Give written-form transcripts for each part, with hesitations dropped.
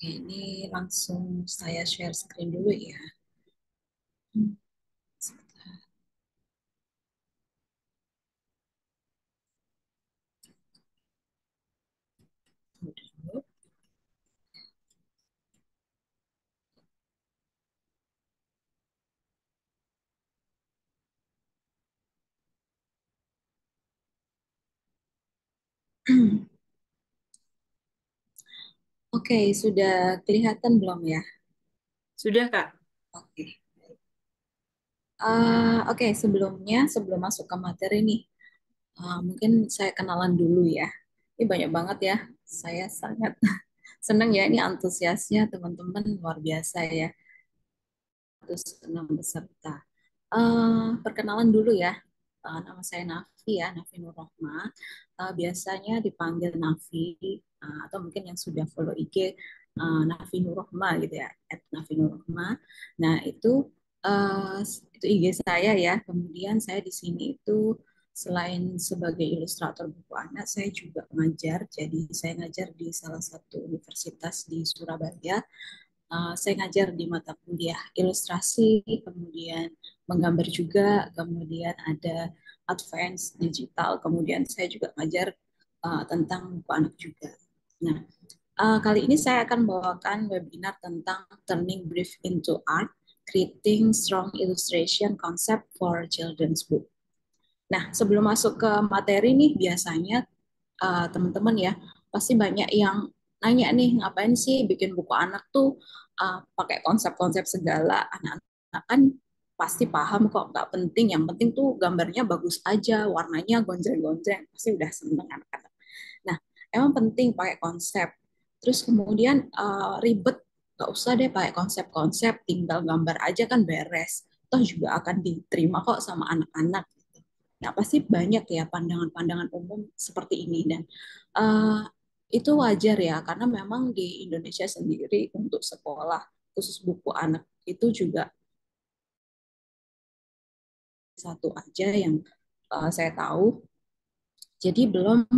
Oke, ini langsung saya share screen dulu ya. Hmm, sebentar dulu. Oke, sudah kelihatan belum ya? Sudah, Kak. Oke. Oke, sebelum masuk ke materi nih, mungkin saya kenalan dulu ya. Ini banyak banget ya. Saya sangat senang ya, ini antusiasnya teman-teman luar biasa ya. 106 peserta. Perkenalan dulu ya. Nama saya Nafi ya, Nafi Nurrohma. Biasanya dipanggil Nafi, atau mungkin yang sudah follow IG Nafi Nurrohma gitu ya, @Nafi Nurrohma. Nah uh, itu IG saya ya. Kemudian saya di sini itu selain sebagai ilustrator buku anak, saya juga ngajar. Jadi saya ngajar di salah satu universitas di Surabaya. Saya ngajar di mata kuliah ilustrasi, kemudian menggambar juga, kemudian ada advance digital, kemudian saya juga ngajar tentang buku anak juga. Nah, kali ini saya akan bawakan webinar tentang Turning Brief into Art, Creating Strong Illustration Concept for Children's Book. Nah, sebelum masuk ke materi nih, biasanya teman-teman ya, pasti banyak yang nanya nih, ngapain sih bikin buku anak tuh pakai konsep-konsep segala. Anak-anak kan pasti paham kok, nggak penting. Yang penting tuh gambarnya bagus aja, warnanya gonjreng-gonjreng, pasti udah seneng anak-anak. Nah, emang penting pakai konsep. Terus kemudian ribet, nggak usah deh pakai konsep-konsep, tinggal gambar aja kan beres. Toh juga akan diterima kok sama anak-anak. Nah, pasti banyak ya pandangan-pandangan umum seperti ini dan uh, itu wajar ya karena memang di Indonesia sendiri untuk sekolah khusus buku anak itu juga satu aja yang saya tahu. Jadi belum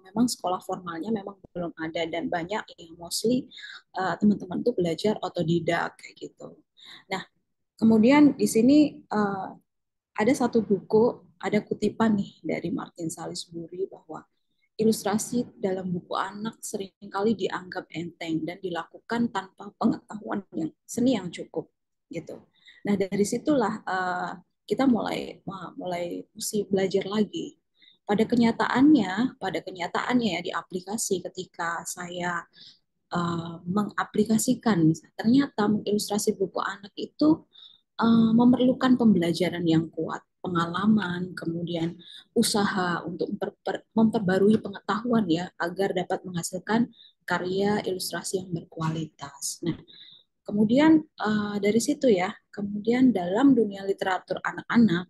memang sekolah formalnya memang belum ada dan banyak yang mostly teman-teman tuh belajar otodidak kayak gitu. Nah, kemudian di sini ada satu buku, ada kutipan nih dari Martin Salisbury bahwa ilustrasi dalam buku anak seringkali dianggap enteng dan dilakukan tanpa pengetahuan yang seni yang cukup gitu. Nah, dari situlah kita mulai mulai mesti belajar lagi. Pada kenyataannya ya di aplikasi ketika saya mengaplikasikan, ternyata mengilustrasi buku anak itu memerlukan pembelajaran yang kuat, pengalaman, kemudian usaha untuk memperbarui pengetahuan ya agar dapat menghasilkan karya ilustrasi yang berkualitas. Nah, kemudian dari situ ya, kemudian dalam dunia literatur anak-anak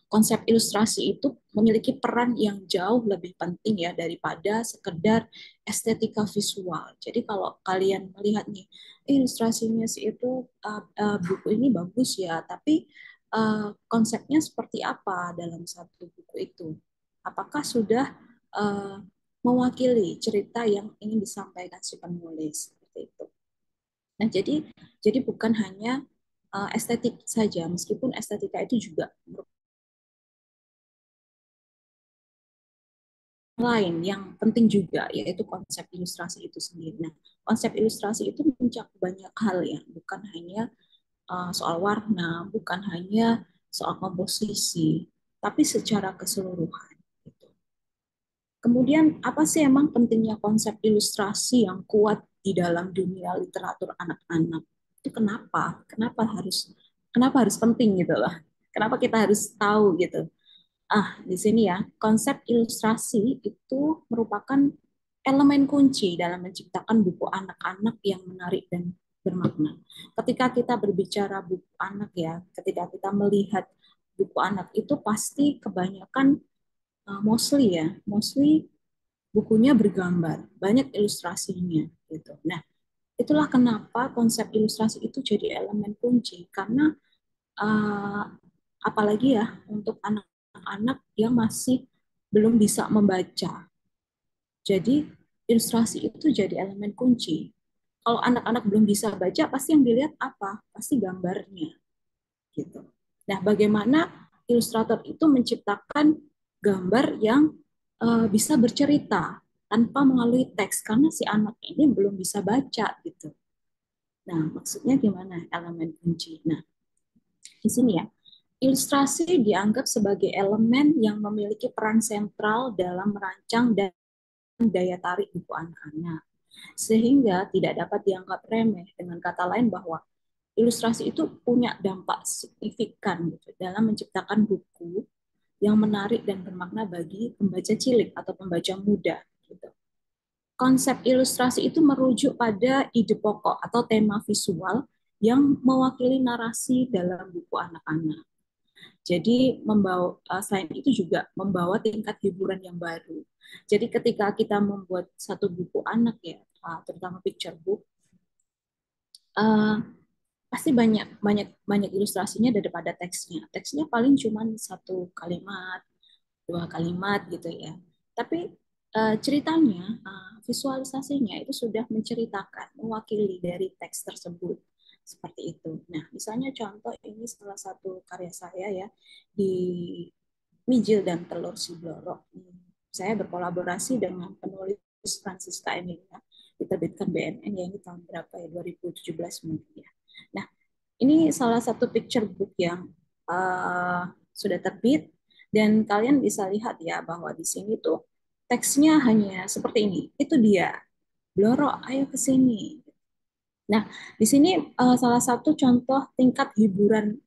konsep ilustrasi itu memiliki peran yang jauh lebih penting ya daripada sekedar estetika visual. Jadi kalau kalian melihat nih ilustrasinya sih itu buku ini bagus ya, tapi konsepnya seperti apa dalam satu buku itu? Apakah sudah uh, mewakili cerita yang ingin disampaikan si penulis seperti itu? Nah, jadi bukan hanya estetik saja, meskipun estetika itu juga lain yang penting juga yaitu konsep ilustrasi itu sendiri. Nah, konsep ilustrasi itu mencakup banyak hal ya, bukan hanya soal warna, bukan hanya soal komposisi, tapi secara keseluruhan. Gitu. Kemudian apa sih emang pentingnya konsep ilustrasi yang kuat di dalam dunia literatur anak-anak? Itu kenapa? Kenapa harus penting gitu loh? Kenapa kita harus tahu gitu? Di sini ya, konsep ilustrasi itu merupakan elemen kunci dalam menciptakan buku anak-anak yang menarik dan bermakna. Ketika kita berbicara buku anak ya, ketika kita melihat buku anak itu pasti kebanyakan mostly bukunya bergambar, banyak ilustrasinya gitu. Nah, itulah kenapa konsep ilustrasi itu jadi elemen kunci karena uh, apalagi ya untuk anak-anak yang masih belum bisa membaca. Jadi ilustrasi itu jadi elemen kunci. Kalau anak-anak belum bisa baca, pasti yang dilihat apa? Pasti gambarnya, gitu. Nah, bagaimana ilustrator itu menciptakan gambar yang bisa bercerita tanpa melalui teks karena si anak ini belum bisa baca gitu. Nah, maksudnya gimana elemen kunci? Nah, di sini ya, ilustrasi dianggap sebagai elemen yang memiliki peran sentral dalam merancang dan daya tarik buku anak-anak, sehingga tidak dapat dianggap remeh. Dengan kata lain bahwa ilustrasi itu punya dampak signifikan gitu, dalam menciptakan buku yang menarik dan bermakna bagi pembaca cilik atau pembaca muda. Gitu. Konsep ilustrasi itu merujuk pada ide pokok atau tema visual yang mewakili narasi dalam buku anak-anak. Jadi membawa selain itu juga membawa tingkat hiburan yang baru. Jadi ketika kita membuat satu buku anak ya, terutama picture book, uh, pasti banyak banyak banyak ilustrasinya daripada teksnya. Teksnya paling cuma satu kalimat, dua kalimat gitu ya. Tapi ceritanya, visualisasinya itu sudah menceritakan, mewakili dari teks tersebut. Seperti itu. Nah, misalnya contoh ini salah satu karya saya ya, di Mijil dan Telur Si Blorok. Saya berkolaborasi dengan penulis Francisca Emilia, diterbitkan BNN ya ini tahun berapa ya, 2017 mungkin ya. Nah, ini salah satu picture book yang sudah terbit dan kalian bisa lihat ya bahwa di sini tuh teksnya hanya seperti ini. Itu dia. Bloro, ayo ke sini. Nah, di sini salah satu contoh tingkat hiburan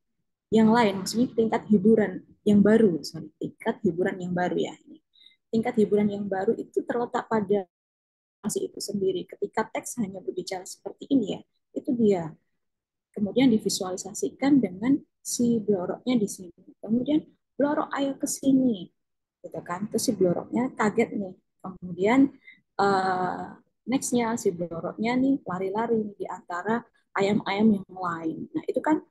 yang lain, maksudnya tingkat hiburan yang baru, sorry, tingkat hiburan yang baru ya. Tingkat hiburan yang baru itu terletak pada masih itu sendiri. Ketika teks hanya berbicara seperti ini ya, itu dia. Kemudian divisualisasikan dengan si bloroknya di sini. Kemudian blorok ayo ke sini, gitu kan? Terus si bloroknya kaget nih. Kemudian nextnya si bloroknya nih lari-lari di antara ayam-ayam yang lain. Nah itu kan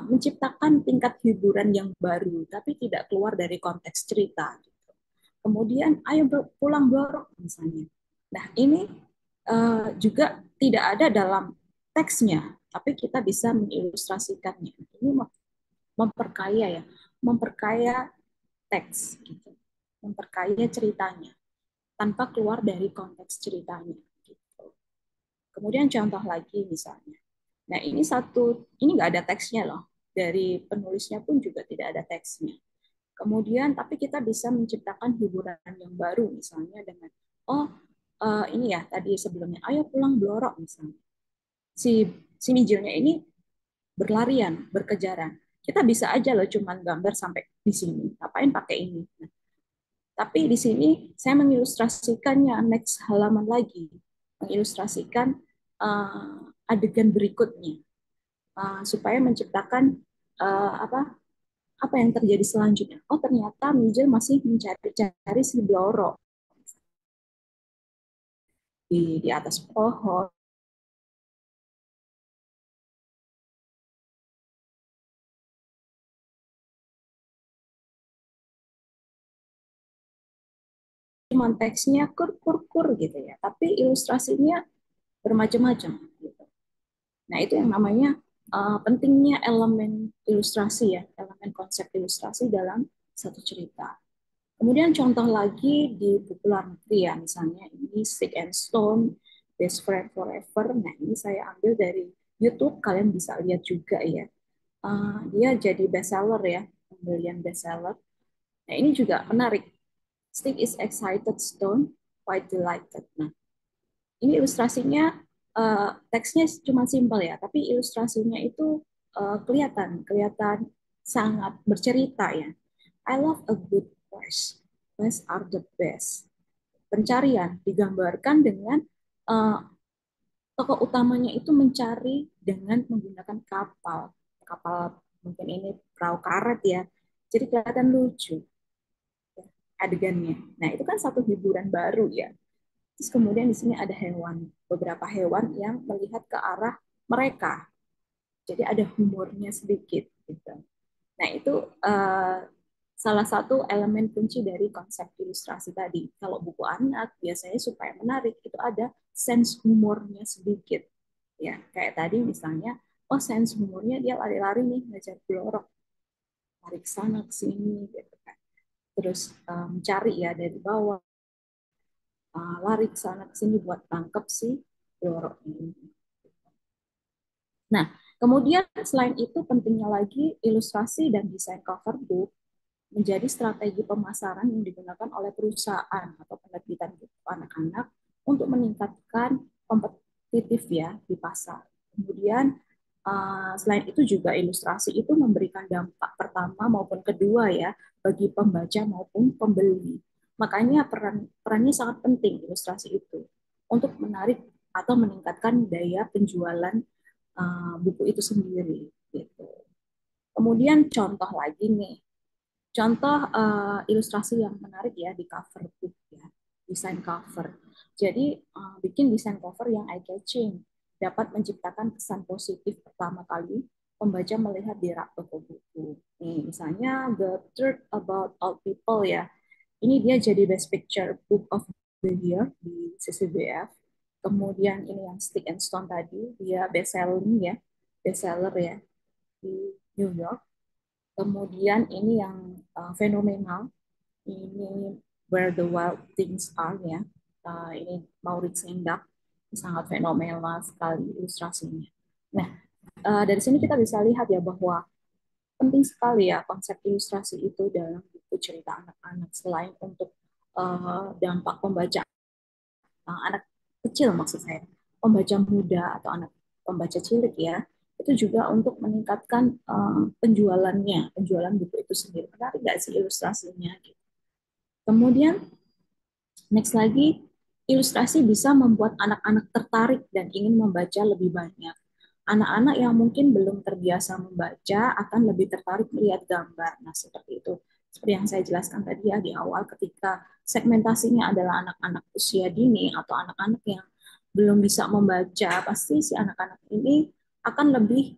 menciptakan tingkat hiburan yang baru, tapi tidak keluar dari konteks cerita. Gitu. Kemudian ayo pulang blorok misalnya. Nah ini juga tidak ada dalam teksnya, tapi kita bisa mengilustrasikannya. Ini memperkaya ya, memperkaya teks gitu, memperkaya ceritanya tanpa keluar dari konteks ceritanya. Gitu. Kemudian contoh lagi misalnya, nah ini satu, ini nggak ada teksnya loh, dari penulisnya pun juga tidak ada teksnya. Kemudian tapi kita bisa menciptakan hiburan yang baru misalnya dengan ini ya tadi sebelumnya ayo pulang blorok misalnya si si mijilnya ini berlarian, berkejaran. Kita bisa aja loh cuman gambar sampai di sini. Ngapain pakai ini? Nah, tapi di sini saya mengilustrasikannya next halaman lagi, mengilustrasikan adegan berikutnya supaya menciptakan apa yang terjadi selanjutnya. Oh ternyata Mijil masih mencari-cari si Bloro di atas pohon. Konteksnya kur gitu ya, tapi ilustrasinya bermacam-macam. Gitu. Nah itu yang namanya pentingnya elemen ilustrasi ya, elemen konsep ilustrasi dalam satu cerita. Kemudian contoh lagi di buku luar negeri ya, misalnya ini Stick and Stone, Best Friend Forever. Nah ini saya ambil dari YouTube, kalian bisa lihat juga ya. Dia jadi bestseller ya, pembelian bestseller. Nah ini juga menarik. Stick is excited, Stone quite delighted. Nah ini ilustrasinya teksnya cuma simpel ya, tapi ilustrasinya itu kelihatan kelihatan sangat bercerita ya. I love a good quest. Quests are the best. Pencarian digambarkan dengan uh, tokoh utamanya itu mencari dengan menggunakan kapal. Kapal mungkin ini perahu karet ya. Jadi kelihatan lucu ya, adegannya. Nah, itu kan satu hiburan baru ya. Terus kemudian di sini ada hewan, beberapa hewan yang melihat ke arah mereka. Jadi ada humornya sedikit gitu. Nah, itu salah satu elemen kunci dari konsep ilustrasi tadi. Kalau buku anak biasanya supaya menarik itu ada sense humornya sedikit. Ya, kayak tadi misalnya, oh sains humornya dia lari-lari nih, ngajar blorok, lari ke sana ke sini gitu kan. Terus mencari ya dari bawah, lari ke sana ke sini buat tangkep si blorok ini. Nah, kemudian selain itu pentingnya lagi ilustrasi dan desain cover book menjadi strategi pemasaran yang digunakan oleh perusahaan atau penerbitan buku anak-anak untuk meningkatkan kompetitif ya di pasar. Kemudian selain itu juga ilustrasi itu memberikan dampak pertama maupun kedua ya bagi pembaca maupun pembeli. Makanya perannya sangat penting ilustrasi itu untuk menarik atau meningkatkan daya penjualan buku itu sendiri gitu. Kemudian contoh lagi nih, contoh ilustrasi yang menarik ya di cover book ya, desain cover. Jadi bikin desain cover yang eye catching dapat menciptakan kesan positif pertama kali pembaca melihat di rak toko buku. Nih, misalnya The Truth About Old People ya. Ini dia jadi Best Picture Book of the Year di CCBF. Kemudian ini yang Stick and Stone tadi, dia best selling ya, best seller ya di New York. Kemudian ini yang fenomenal, ini Where the Wild Things Are ya. Ini Maurits Sendak, sangat fenomenal sekali ilustrasinya. Nah, dari sini kita bisa lihat ya bahwa penting sekali ya konsep ilustrasi itu dalam buku cerita anak-anak selain untuk dampak pembaca anak kecil maksud saya, pembaca muda atau anak pembaca cilik ya, itu juga untuk meningkatkan penjualannya, penjualan buku itu sendiri. Menarik nggak sih ilustrasinya? Gitu. Kemudian next lagi, ilustrasi bisa membuat anak-anak tertarik dan ingin membaca lebih banyak. Anak-anak yang mungkin belum terbiasa membaca akan lebih tertarik melihat gambar. Nah, seperti itu. Seperti yang saya jelaskan tadi ya di awal, ketika segmentasinya adalah anak-anak usia dini atau anak-anak yang belum bisa membaca, pasti si anak-anak ini akan lebih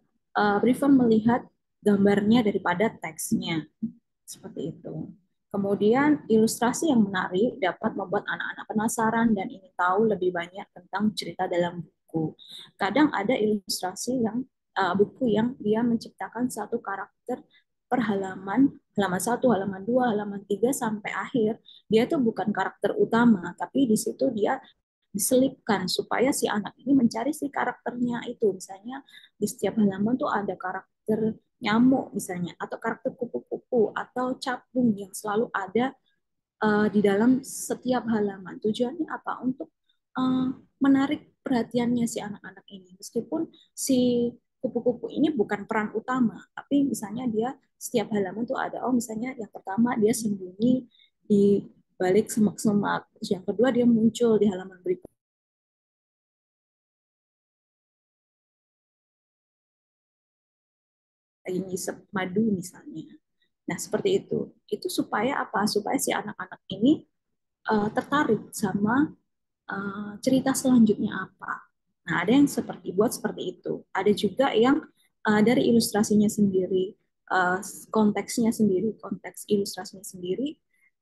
prefer melihat gambarnya daripada teksnya. Seperti itu. Kemudian ilustrasi yang menarik dapat membuat anak-anak penasaran dan ingin tahu lebih banyak tentang cerita dalam buku. Kadang ada ilustrasi yang buku yang dia menciptakan satu karakter per halaman, halaman satu, halaman dua, halaman tiga sampai akhir. Dia itu bukan karakter utama, tapi di situ dia diselipkan supaya si anak ini mencari si karakternya itu. Misalnya di setiap halaman tuh ada karakter nyamuk misalnya, atau karakter kupu-kupu, atau capung yang selalu ada di dalam setiap halaman. Tujuannya apa? Untuk uh, menarik perhatiannya si anak-anak ini. Meskipun si kupu-kupu ini bukan peran utama, tapi misalnya dia setiap halaman tuh ada, oh misalnya yang pertama dia sembunyi di balik semak-semak, terus yang kedua dia muncul di halaman berikutnya lagi ngisep madu misalnya. Nah, seperti itu. Itu supaya apa? Supaya si anak-anak ini tertarik sama cerita selanjutnya apa. Nah, ada yang seperti buat seperti itu. Ada juga yang dari ilustrasinya sendiri, konteksnya sendiri, konteks ilustrasinya sendiri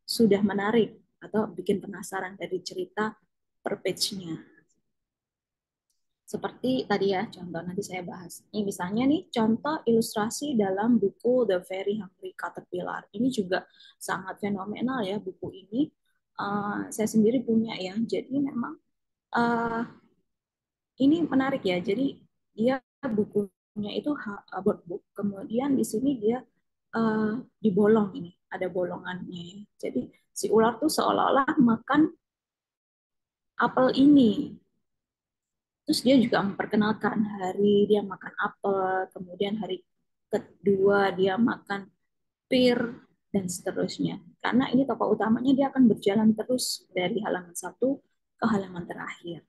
sudah menarik atau bikin penasaran dari cerita per page-nya. Seperti tadi ya, contoh nanti saya bahas. Ini misalnya nih, contoh ilustrasi dalam buku The Very Hungry Caterpillar. Ini juga sangat fenomenal ya buku ini. Saya sendiri punya ya. Jadi memang uh, ini menarik ya. Jadi dia bukunya itu board book. Kemudian di sini dia dibolong ini, ada bolongannya. Jadi si ular tuh seolah-olah makan apel ini. Terus dia juga memperkenalkan hari dia makan apel, kemudian hari kedua dia makan pir, dan seterusnya. Karena ini tokoh utamanya dia akan berjalan terus dari halaman satu ke halaman terakhir.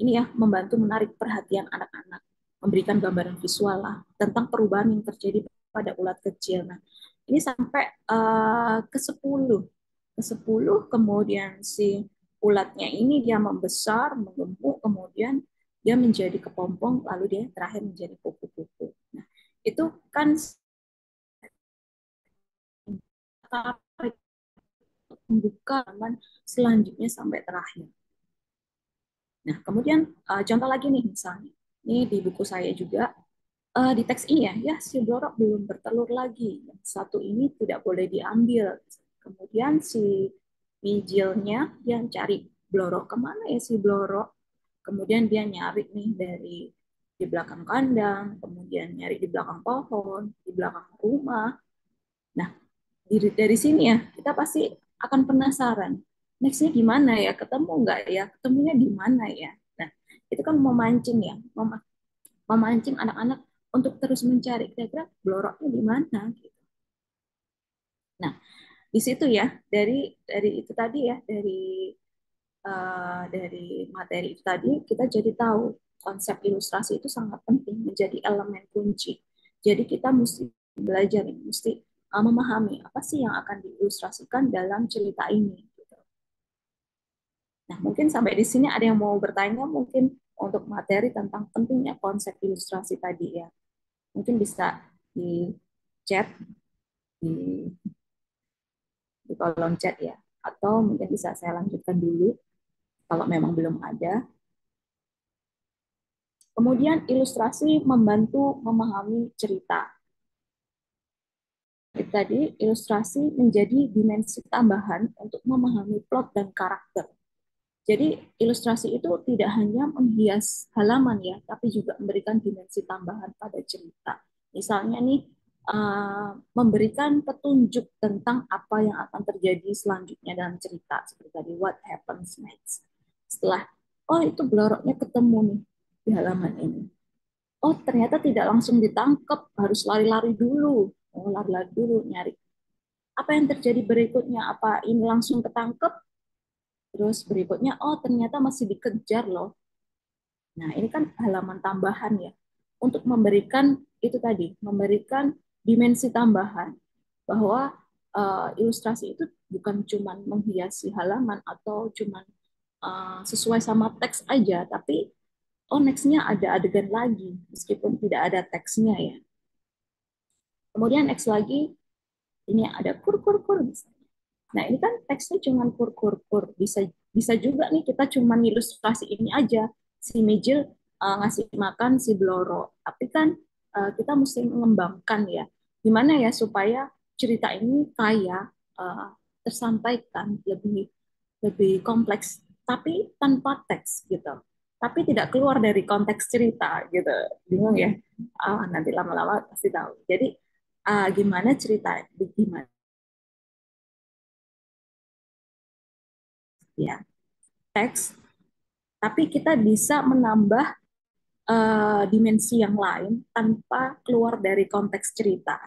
Ini ya membantu menarik perhatian anak-anak, memberikan gambaran visual lah tentang perubahan yang terjadi pada ulat kecil. Nah, ini sampai ke 10. Ke 10 kemudian si ulatnya ini dia membesar, menggemuk, kemudian dia menjadi kepompong, lalu dia terakhir menjadi kupu-kupu. Nah, itu kan membuka halaman selanjutnya sampai terakhir. Nah, kemudian contoh lagi nih misalnya, ini di buku saya juga di teks ini ya si blorok belum bertelur lagi, yang satu ini tidak boleh diambil. Kemudian si mijilnya yang cari blorok kemana ya si blorok, kemudian dia nyari nih dari di belakang kandang, kemudian nyari di belakang pohon, di belakang rumah. Nah, dari sini ya kita pasti akan penasaran nextnya gimana ya, ketemu nggak ya, ketemunya di mana ya. Nah, itu kan memancing ya, memancing anak-anak untuk terus mencari kira-kira bloroknya di mana gitu. Nah, di situ ya dari itu tadi ya dari materi itu tadi kita jadi tahu konsep ilustrasi itu sangat penting menjadi elemen kunci. Jadi kita mesti belajar, mesti memahami apa sih yang akan diilustrasikan dalam cerita ini. Gitu. Nah, mungkin sampai di sini ada yang mau bertanya mungkin untuk materi tentang pentingnya konsep ilustrasi tadi ya. Mungkin bisa di chat di, di kolom chat ya. Atau mungkin bisa saya lanjutkan dulu kalau memang belum ada. Kemudian ilustrasi membantu memahami cerita. Tadi ilustrasi menjadi dimensi tambahan untuk memahami plot dan karakter. Jadi ilustrasi itu tidak hanya menghias halaman ya, tapi juga memberikan dimensi tambahan pada cerita. Misalnya nih memberikan petunjuk tentang apa yang akan terjadi selanjutnya dalam cerita seperti tadi what happens next. Setelah oh itu bloroknya ketemu nih di halaman ini. Oh ternyata tidak langsung ditangkap, harus lari-lari dulu. Oh lari-lari dulu nyari apa yang terjadi berikutnya, apa ini langsung ketangkep. Terus berikutnya, oh ternyata masih dikejar loh. Nah, ini kan halaman tambahan ya. Untuk memberikan itu tadi, memberikan dimensi tambahan. Bahwa ilustrasi itu bukan cuma menghiasi halaman atau cuma sesuai sama teks aja, tapi oh nextnya ada adegan lagi, meskipun tidak ada teksnya ya. Kemudian next lagi, ini ada kur kur kur misalnya. Nah, ini kan teksnya cuma kur kur kur. Bisa bisa juga nih kita cuma ilustrasi ini aja. Si Mijil ngasih makan si Bloro. Tapi kan kita mesti mengembangkan ya. Gimana ya supaya cerita ini kaya tersampaikan lebih lebih kompleks tapi tanpa teks gitu. Tapi tidak keluar dari konteks cerita gitu. Bingung ya? Nanti lama-lama pasti tahu. Jadi gimana cerita gimana ya teks, tapi kita bisa menambah dimensi yang lain tanpa keluar dari konteks cerita,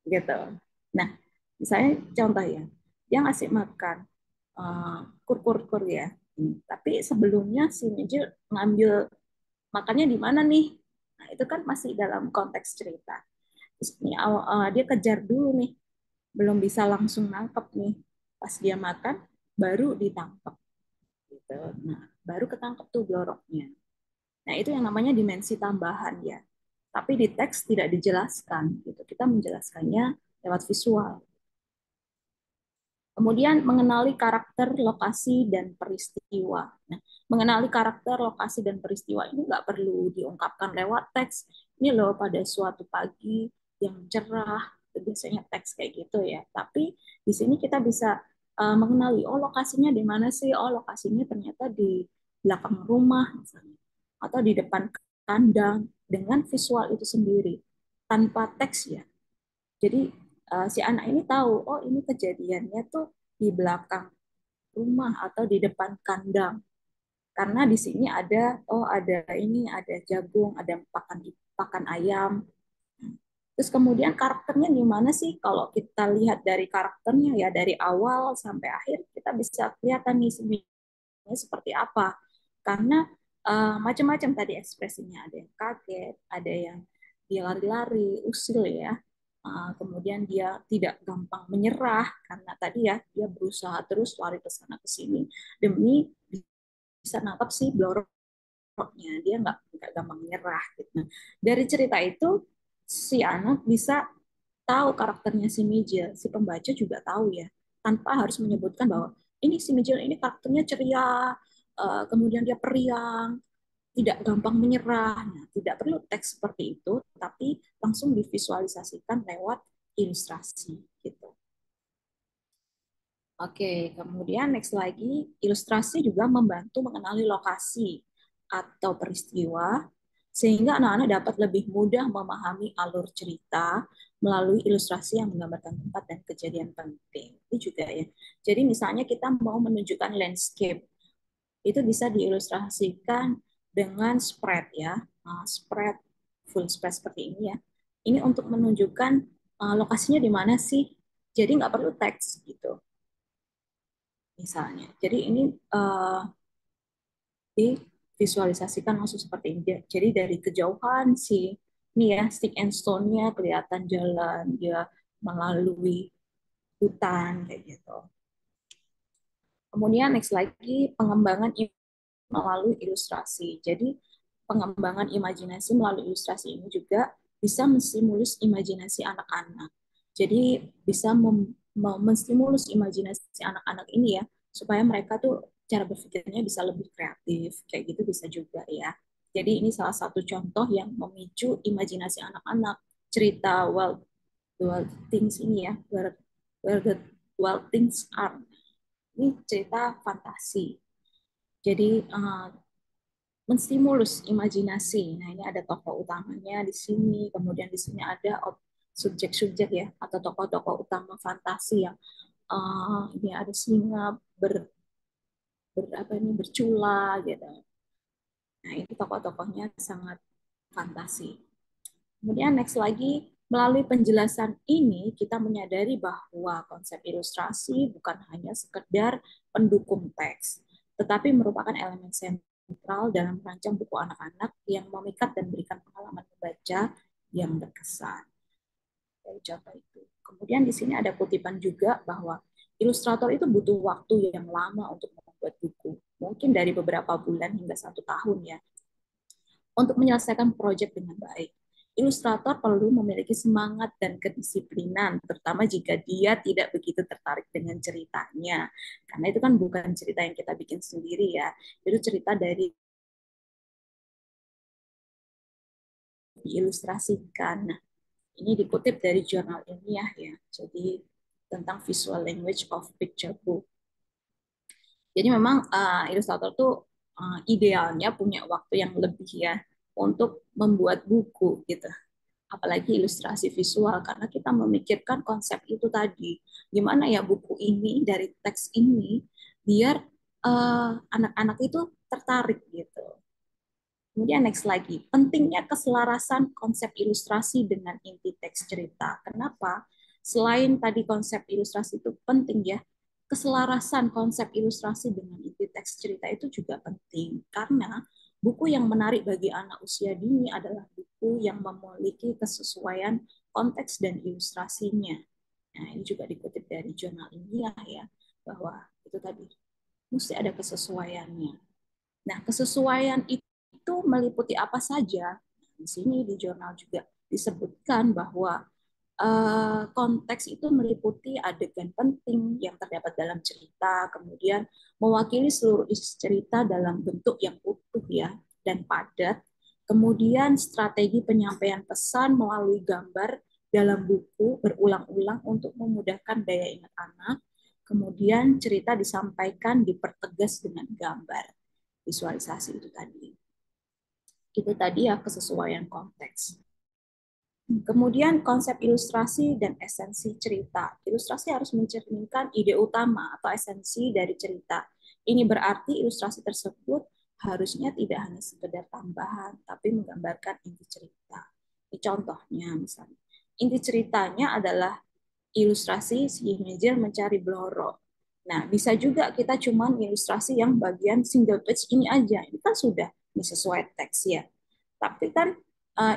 gitu. Nah, misalnya contoh ya, dia ngasih makan kur-kur-kur ya, tapi sebelumnya si Mijil ngambil makannya di mana nih? Nah, itu kan masih dalam konteks cerita. Terus nih, dia kejar dulu nih, belum bisa langsung nangkep nih. Pas dia makan, baru ditangkap. Gitu. Nah, baru ketangkep tuh bloroknya. Nah, itu yang namanya dimensi tambahan ya. Tapi di teks tidak dijelaskan gitu. Kita menjelaskannya lewat visual. Kemudian mengenali karakter, lokasi, dan peristiwa. Nah, mengenali karakter, lokasi, dan peristiwa ini nggak perlu diungkapkan lewat teks. Ini loh pada suatu pagi yang cerah, biasanya teks kayak gitu ya. Tapi di sini kita bisa mengenali, oh lokasinya di mana sih? Oh lokasinya ternyata di belakang rumah misalnya. Atau di depan kandang dengan visual itu sendiri. Tanpa teks ya. Jadi si anak ini tahu, oh ini kejadiannya tuh di belakang rumah atau di depan kandang. Karena di sini ada, oh ada ini, ada jagung, ada pakan pakan ayam. Terus kemudian karakternya gimana sih? Kalau kita lihat dari karakternya ya dari awal sampai akhir kita bisa kelihatan nih sebenarnya seperti apa. Karena macam-macam tadi ekspresinya, ada yang kaget, ada yang dia lari-lari, usil ya. Kemudian dia tidak gampang menyerah karena tadi ya dia berusaha terus lari ke sana ke sini demi bisa nangkap si bloroknya, dia nggak gampang menyerah gitu. Nah, dari cerita itu si anak bisa tahu karakternya si Mijil, si pembaca juga tahu ya tanpa harus menyebutkan bahwa ini si Mijil ini karakternya ceria, kemudian dia periang, tidak gampang menyerah. Nah, tidak perlu teks seperti itu, tapi langsung divisualisasikan lewat ilustrasi gitu. Oke, kemudian next lagi, ilustrasi juga membantu mengenali lokasi atau peristiwa, sehingga anak-anak dapat lebih mudah memahami alur cerita melalui ilustrasi yang menggambarkan tempat dan kejadian penting. Itu juga ya. Jadi misalnya kita mau menunjukkan landscape, itu bisa diilustrasikan dengan spread ya. Spread, full spread seperti ini ya. Ini untuk menunjukkan lokasinya di mana sih. Jadi nggak perlu teks gitu misalnya. Jadi ini divisualisasikan langsung seperti ini. Jadi dari kejauhan si ini ya stick and stone-nya kelihatan jalan dia melalui hutan kayak gitu. Kemudian next lagi pengembangan melalui ilustrasi. Jadi pengembangan imajinasi melalui ilustrasi ini juga bisa menstimulus imajinasi anak-anak. Jadi bisa menstimulus imajinasi anak-anak ini ya, supaya mereka tuh cara berpikirnya bisa lebih kreatif, kayak gitu bisa juga ya. Jadi ini salah satu contoh yang memicu imajinasi anak-anak. Cerita Wild Things ini ya, Where the Wild Things Are. Ini cerita fantasi. Jadi menstimulus imajinasi. Nah, ini ada tokoh utamanya di sini, kemudian di sini ada subjek-subjek ya atau tokoh-tokoh utama fantasi yang ini ada singa apa ini bercula gitu. Nah, ini tokoh-tokohnya sangat fantasi. Kemudian next lagi, melalui penjelasan ini kita menyadari bahwa konsep ilustrasi bukan hanya sekedar pendukung teks, tetapi merupakan elemen sentral dalam merancang buku anak-anak yang memikat dan memberikan pengalaman membaca yang berkesan. Dari contoh itu. Kemudian di sini ada kutipan juga bahwa ilustrator itu butuh waktu yang lama untuk membuat buku, mungkin dari beberapa bulan hingga 1 tahun ya, untuk menyelesaikan proyek dengan baik. Ilustrator perlu memiliki semangat dan kedisiplinan, terutama jika dia tidak begitu tertarik dengan ceritanya. Karena itu kan bukan cerita yang kita bikin sendiri ya, itu cerita dari diilustrasikan. Nah, ini dikutip dari jurnal ilmiah ya, jadi tentang visual language of picture book. Jadi memang ilustrator tuh idealnya punya waktu yang lebih ya untuk membuat buku gitu, apalagi ilustrasi visual karena kita memikirkan konsep itu tadi gimana ya buku ini dari teks ini biar anak-anak itu tertarik gitu. Kemudian next lagi, pentingnya keselarasan konsep ilustrasi dengan inti teks cerita. Kenapa? Selain tadi konsep ilustrasi itu penting ya, keselarasan konsep ilustrasi dengan inti teks cerita itu juga penting. Karena buku yang menarik bagi anak usia dini adalah buku yang memiliki kesesuaian konteks dan ilustrasinya. Nah, ini juga dikutip dari jurnal ilmiah ya, bahwa itu tadi mesti ada kesesuaiannya. Nah, kesesuaian itu meliputi apa saja? Di sini di jurnal juga disebutkan bahwa konteks itu meliputi adegan penting yang terdapat dalam cerita, kemudian mewakili seluruh isi cerita dalam bentuk yang utuh ya dan padat. Kemudian strategi penyampaian pesan melalui gambar dalam buku berulang-ulang untuk memudahkan daya ingat anak. Kemudian cerita disampaikan dipertegas dengan gambar visualisasi itu tadi. Itu tadi ya kesesuaian konteks. Kemudian konsep ilustrasi dan esensi cerita. Ilustrasi harus mencerminkan ide utama atau esensi dari cerita. Ini berarti ilustrasi tersebut harusnya tidak hanya sekedar tambahan, tapi menggambarkan inti cerita. Ini contohnya misalnya. Inti ceritanya adalah ilustrasi si imager mencari Bloro. Nah, bisa juga kita cuman ilustrasi yang bagian single page ini aja. Ini kan sudah sesuai teks ya. Tapi kan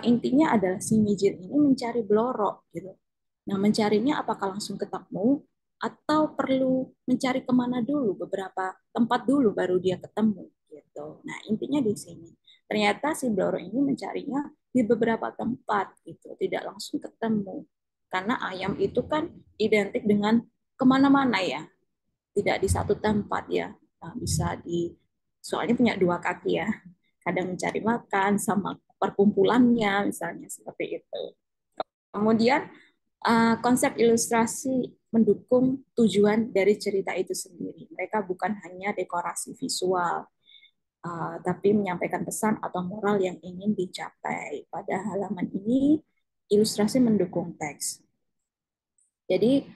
intinya adalah si Mijir ini mencari Bloro gitu. Nah, mencarinya apakah langsung ketemu atau perlu mencari kemana dulu, beberapa tempat dulu baru dia ketemu gitu. Nah, intinya di sini. Ternyata si Bloro ini mencarinya di beberapa tempat gitu, tidak langsung ketemu. Karena ayam itu kan identik dengan kemana-mana ya, tidak di satu tempat ya. Nah, bisa di soalnya punya dua kaki ya. Kadang mencari makan sama perkumpulannya, misalnya seperti itu. Kemudian konsep ilustrasi mendukung tujuan dari cerita itu sendiri. Mereka bukan hanya dekorasi visual, tapi menyampaikan pesan atau moral yang ingin dicapai. Pada halaman ini, ilustrasi mendukung teks. Jadi,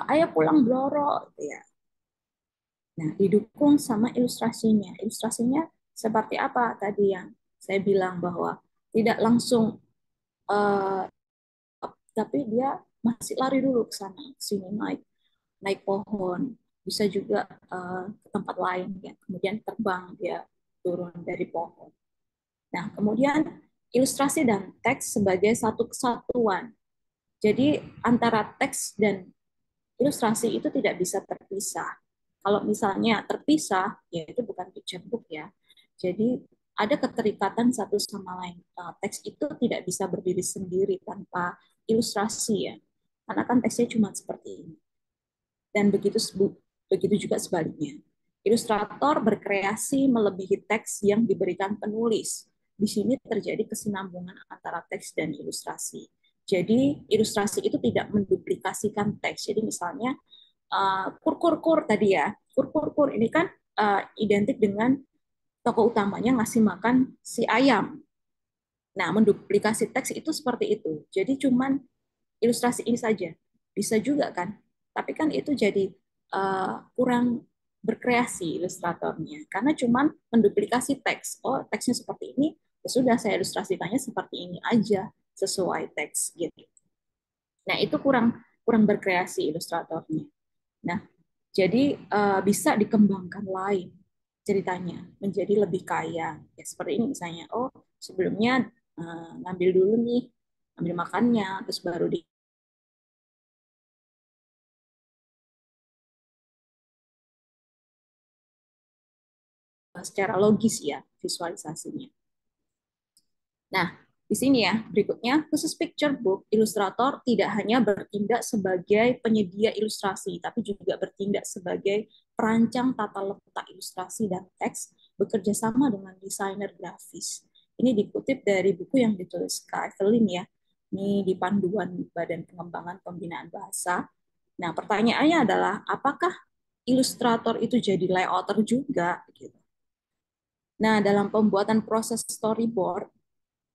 ayo pulang Bloro, gitu ya. Nah, didukung sama ilustrasinya. Ilustrasinya seperti apa tadi yang saya bilang bahwa tidak langsung, uh, tapi dia masih lari dulu ke sana, ke sini naik naik pohon, bisa juga ke tempat lain ya. Kemudian terbang dia turun dari pohon. Nah, kemudian ilustrasi dan teks sebagai satu kesatuan. Jadi antara teks dan ilustrasi itu tidak bisa terpisah. Kalau misalnya terpisah, ya itu bukan picture book ya. Jadi ada keterikatan satu sama lain. Teks itu tidak bisa berdiri sendiri tanpa ilustrasi ya. Karena kan teksnya cuma seperti ini. Dan begitu juga sebaliknya. Ilustrator berkreasi melebihi teks yang diberikan penulis. Di sini terjadi kesinambungan antara teks dan ilustrasi. Jadi ilustrasi itu tidak menduplikasikan teks. Jadi misalnya kur kur kur tadi ya, kur kur kur ini kan identik dengan tokoh utamanya ngasih makan si ayam. Nah, menduplikasi teks itu seperti itu. Jadi cuman ilustrasi ini saja. Bisa juga kan? Tapi kan itu jadi kurang berkreasi ilustratornya. Karena cuman menduplikasi teks. Oh, teksnya seperti ini, ya sudah saya ilustrasikannya seperti ini aja sesuai teks gitu. Nah, itu kurang kurang berkreasi ilustratornya. Nah, jadi bisa dikembangkan lain ceritanya menjadi lebih kaya. Ya seperti ini misalnya, oh sebelumnya ngambil dulu nih, ambil makannya, terus baru di secara logis ya visualisasinya. Nah, di sini ya, berikutnya, khusus picture book, ilustrator tidak hanya bertindak sebagai penyedia ilustrasi, tapi juga bertindak sebagai perancang tata letak ilustrasi dan teks, bekerja sama dengan desainer grafis. Ini dikutip dari buku yang ditulis Kak Evelyn ya, ini di panduan Badan Pengembangan Pembinaan Bahasa. Nah, pertanyaannya adalah, apakah ilustrator itu jadi layouter juga? Gitu. Nah, dalam pembuatan proses storyboard,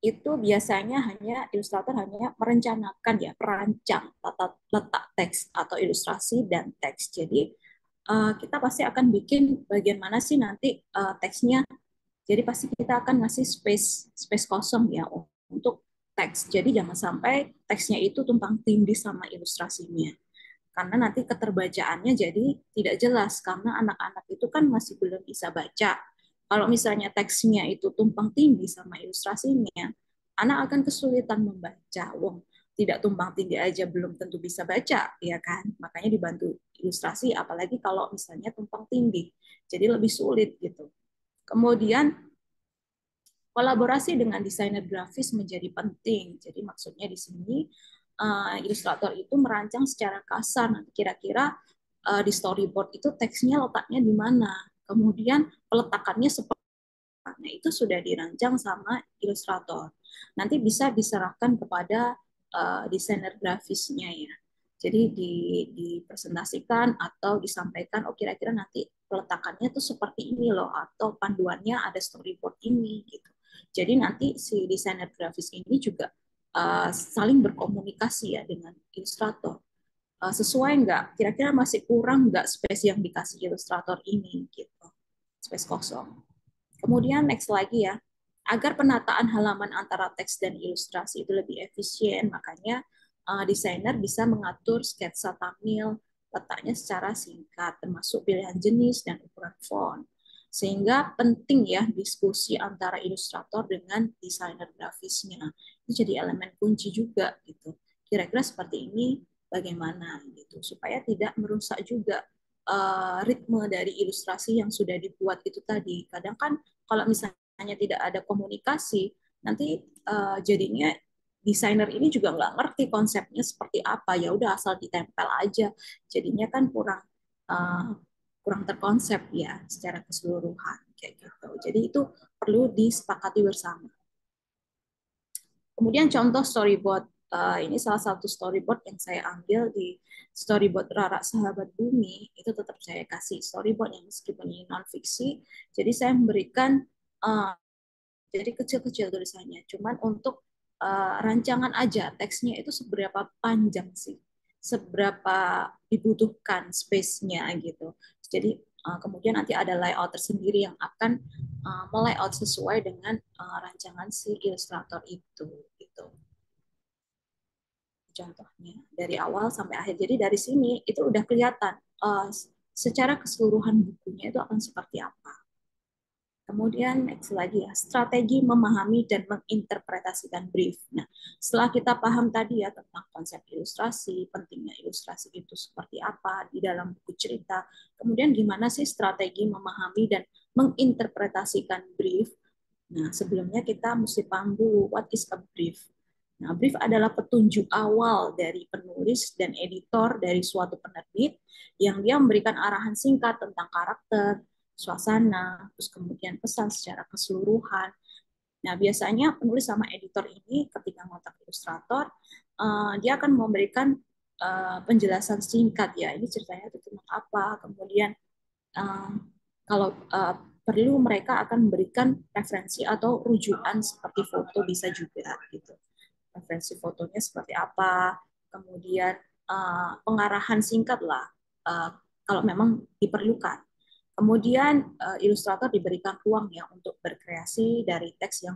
itu biasanya hanya ilustrator hanya merencanakan ya, perancang tata letak teks atau ilustrasi dan teks. Jadi kita pasti akan bikin bagian mana sih nanti teksnya. Jadi pasti kita akan ngasih space space kosong ya untuk teks. Jadi jangan sampai teksnya itu tumpang tindih sama ilustrasinya. Karena nanti keterbacaannya jadi tidak jelas karena anak-anak itu kan masih belum bisa baca. Kalau misalnya teksnya itu tumpang tindih sama ilustrasinya, anak akan kesulitan membaca. Wong tidak tumpang tindih aja belum tentu bisa baca, ya kan? Makanya dibantu ilustrasi, apalagi kalau misalnya tumpang tindih, jadi lebih sulit gitu. Kemudian kolaborasi dengan desainer grafis menjadi penting. Jadi maksudnya di sini ilustrator itu merancang secara kasar. Nanti kira-kira di storyboard itu teksnya letaknya di mana, kemudian peletakannya seperti apa. Nah, itu sudah dirancang sama ilustrator. Nanti bisa diserahkan kepada desainer grafisnya ya. Jadi dipresentasikan atau disampaikan, oh kira-kira nanti peletakannya tuh seperti ini loh, atau panduannya ada storyboard ini gitu. Jadi nanti si desainer grafis ini juga saling berkomunikasi ya dengan ilustrator. Sesuai nggak? Kira-kira masih kurang nggak space yang dikasih ilustrator ini gitu, space kosong. Kemudian next lagi ya, agar penataan halaman antara teks dan ilustrasi itu lebih efisien, makanya desainer bisa mengatur sketsa thumbnail letaknya secara singkat, termasuk pilihan jenis dan ukuran font. Sehingga penting ya diskusi antara ilustrator dengan desainer grafisnya. Itu jadi elemen kunci juga gitu. Kira-kira seperti ini bagaimana gitu, supaya tidak merusak juga ritme dari ilustrasi yang sudah dibuat itu tadi. Kadang kan kalau misalnya tidak ada komunikasi, nanti jadinya desainer ini juga nggak ngerti konsepnya seperti apa. Ya udah asal ditempel aja. Jadinya kan kurang uh, kurang terkonsep ya secara keseluruhan. kayak gitu. Jadi itu perlu disepakati bersama. Kemudian contoh storyboard. Ini salah satu storyboard yang saya ambil di storyboard Rara Sahabat Bumi. Itu tetap saya kasih storyboard yang meskipun ini non fiksi. Jadi saya memberikan jadi kecil-kecil tulisannya. Cuman untuk rancangan aja teksnya itu seberapa panjang sih, seberapa dibutuhkan space-nya gitu. Jadi kemudian nanti ada layout tersendiri yang akan melayout sesuai dengan rancangan si ilustrator itu gitu. Contohnya dari awal sampai akhir. Jadi dari sini itu udah kelihatan secara keseluruhan bukunya itu akan seperti apa. Kemudian next lagi ya, strategi memahami dan menginterpretasikan brief. Nah, setelah kita paham tadi ya tentang konsep ilustrasi, pentingnya ilustrasi itu seperti apa di dalam buku cerita, kemudian gimana sih strategi memahami dan menginterpretasikan brief. Nah, sebelumnya kita mesti paham dulu what is a brief. Nah, brief adalah petunjuk awal dari penulis dan editor dari suatu penerbit yang dia memberikan arahan singkat tentang karakter, suasana, terus kemudian pesan secara keseluruhan. Nah, biasanya penulis sama editor ini ketika ngotak ilustrator, dia akan memberikan penjelasan singkat ya, ini ceritanya itu tentang apa, kemudian kalau perlu mereka akan memberikan referensi atau rujukan seperti foto bisa juga gitu. Referensi fotonya seperti apa, kemudian pengarahan singkat lah kalau memang diperlukan. Kemudian ilustrator diberikan ruang ya untuk berkreasi dari teks yang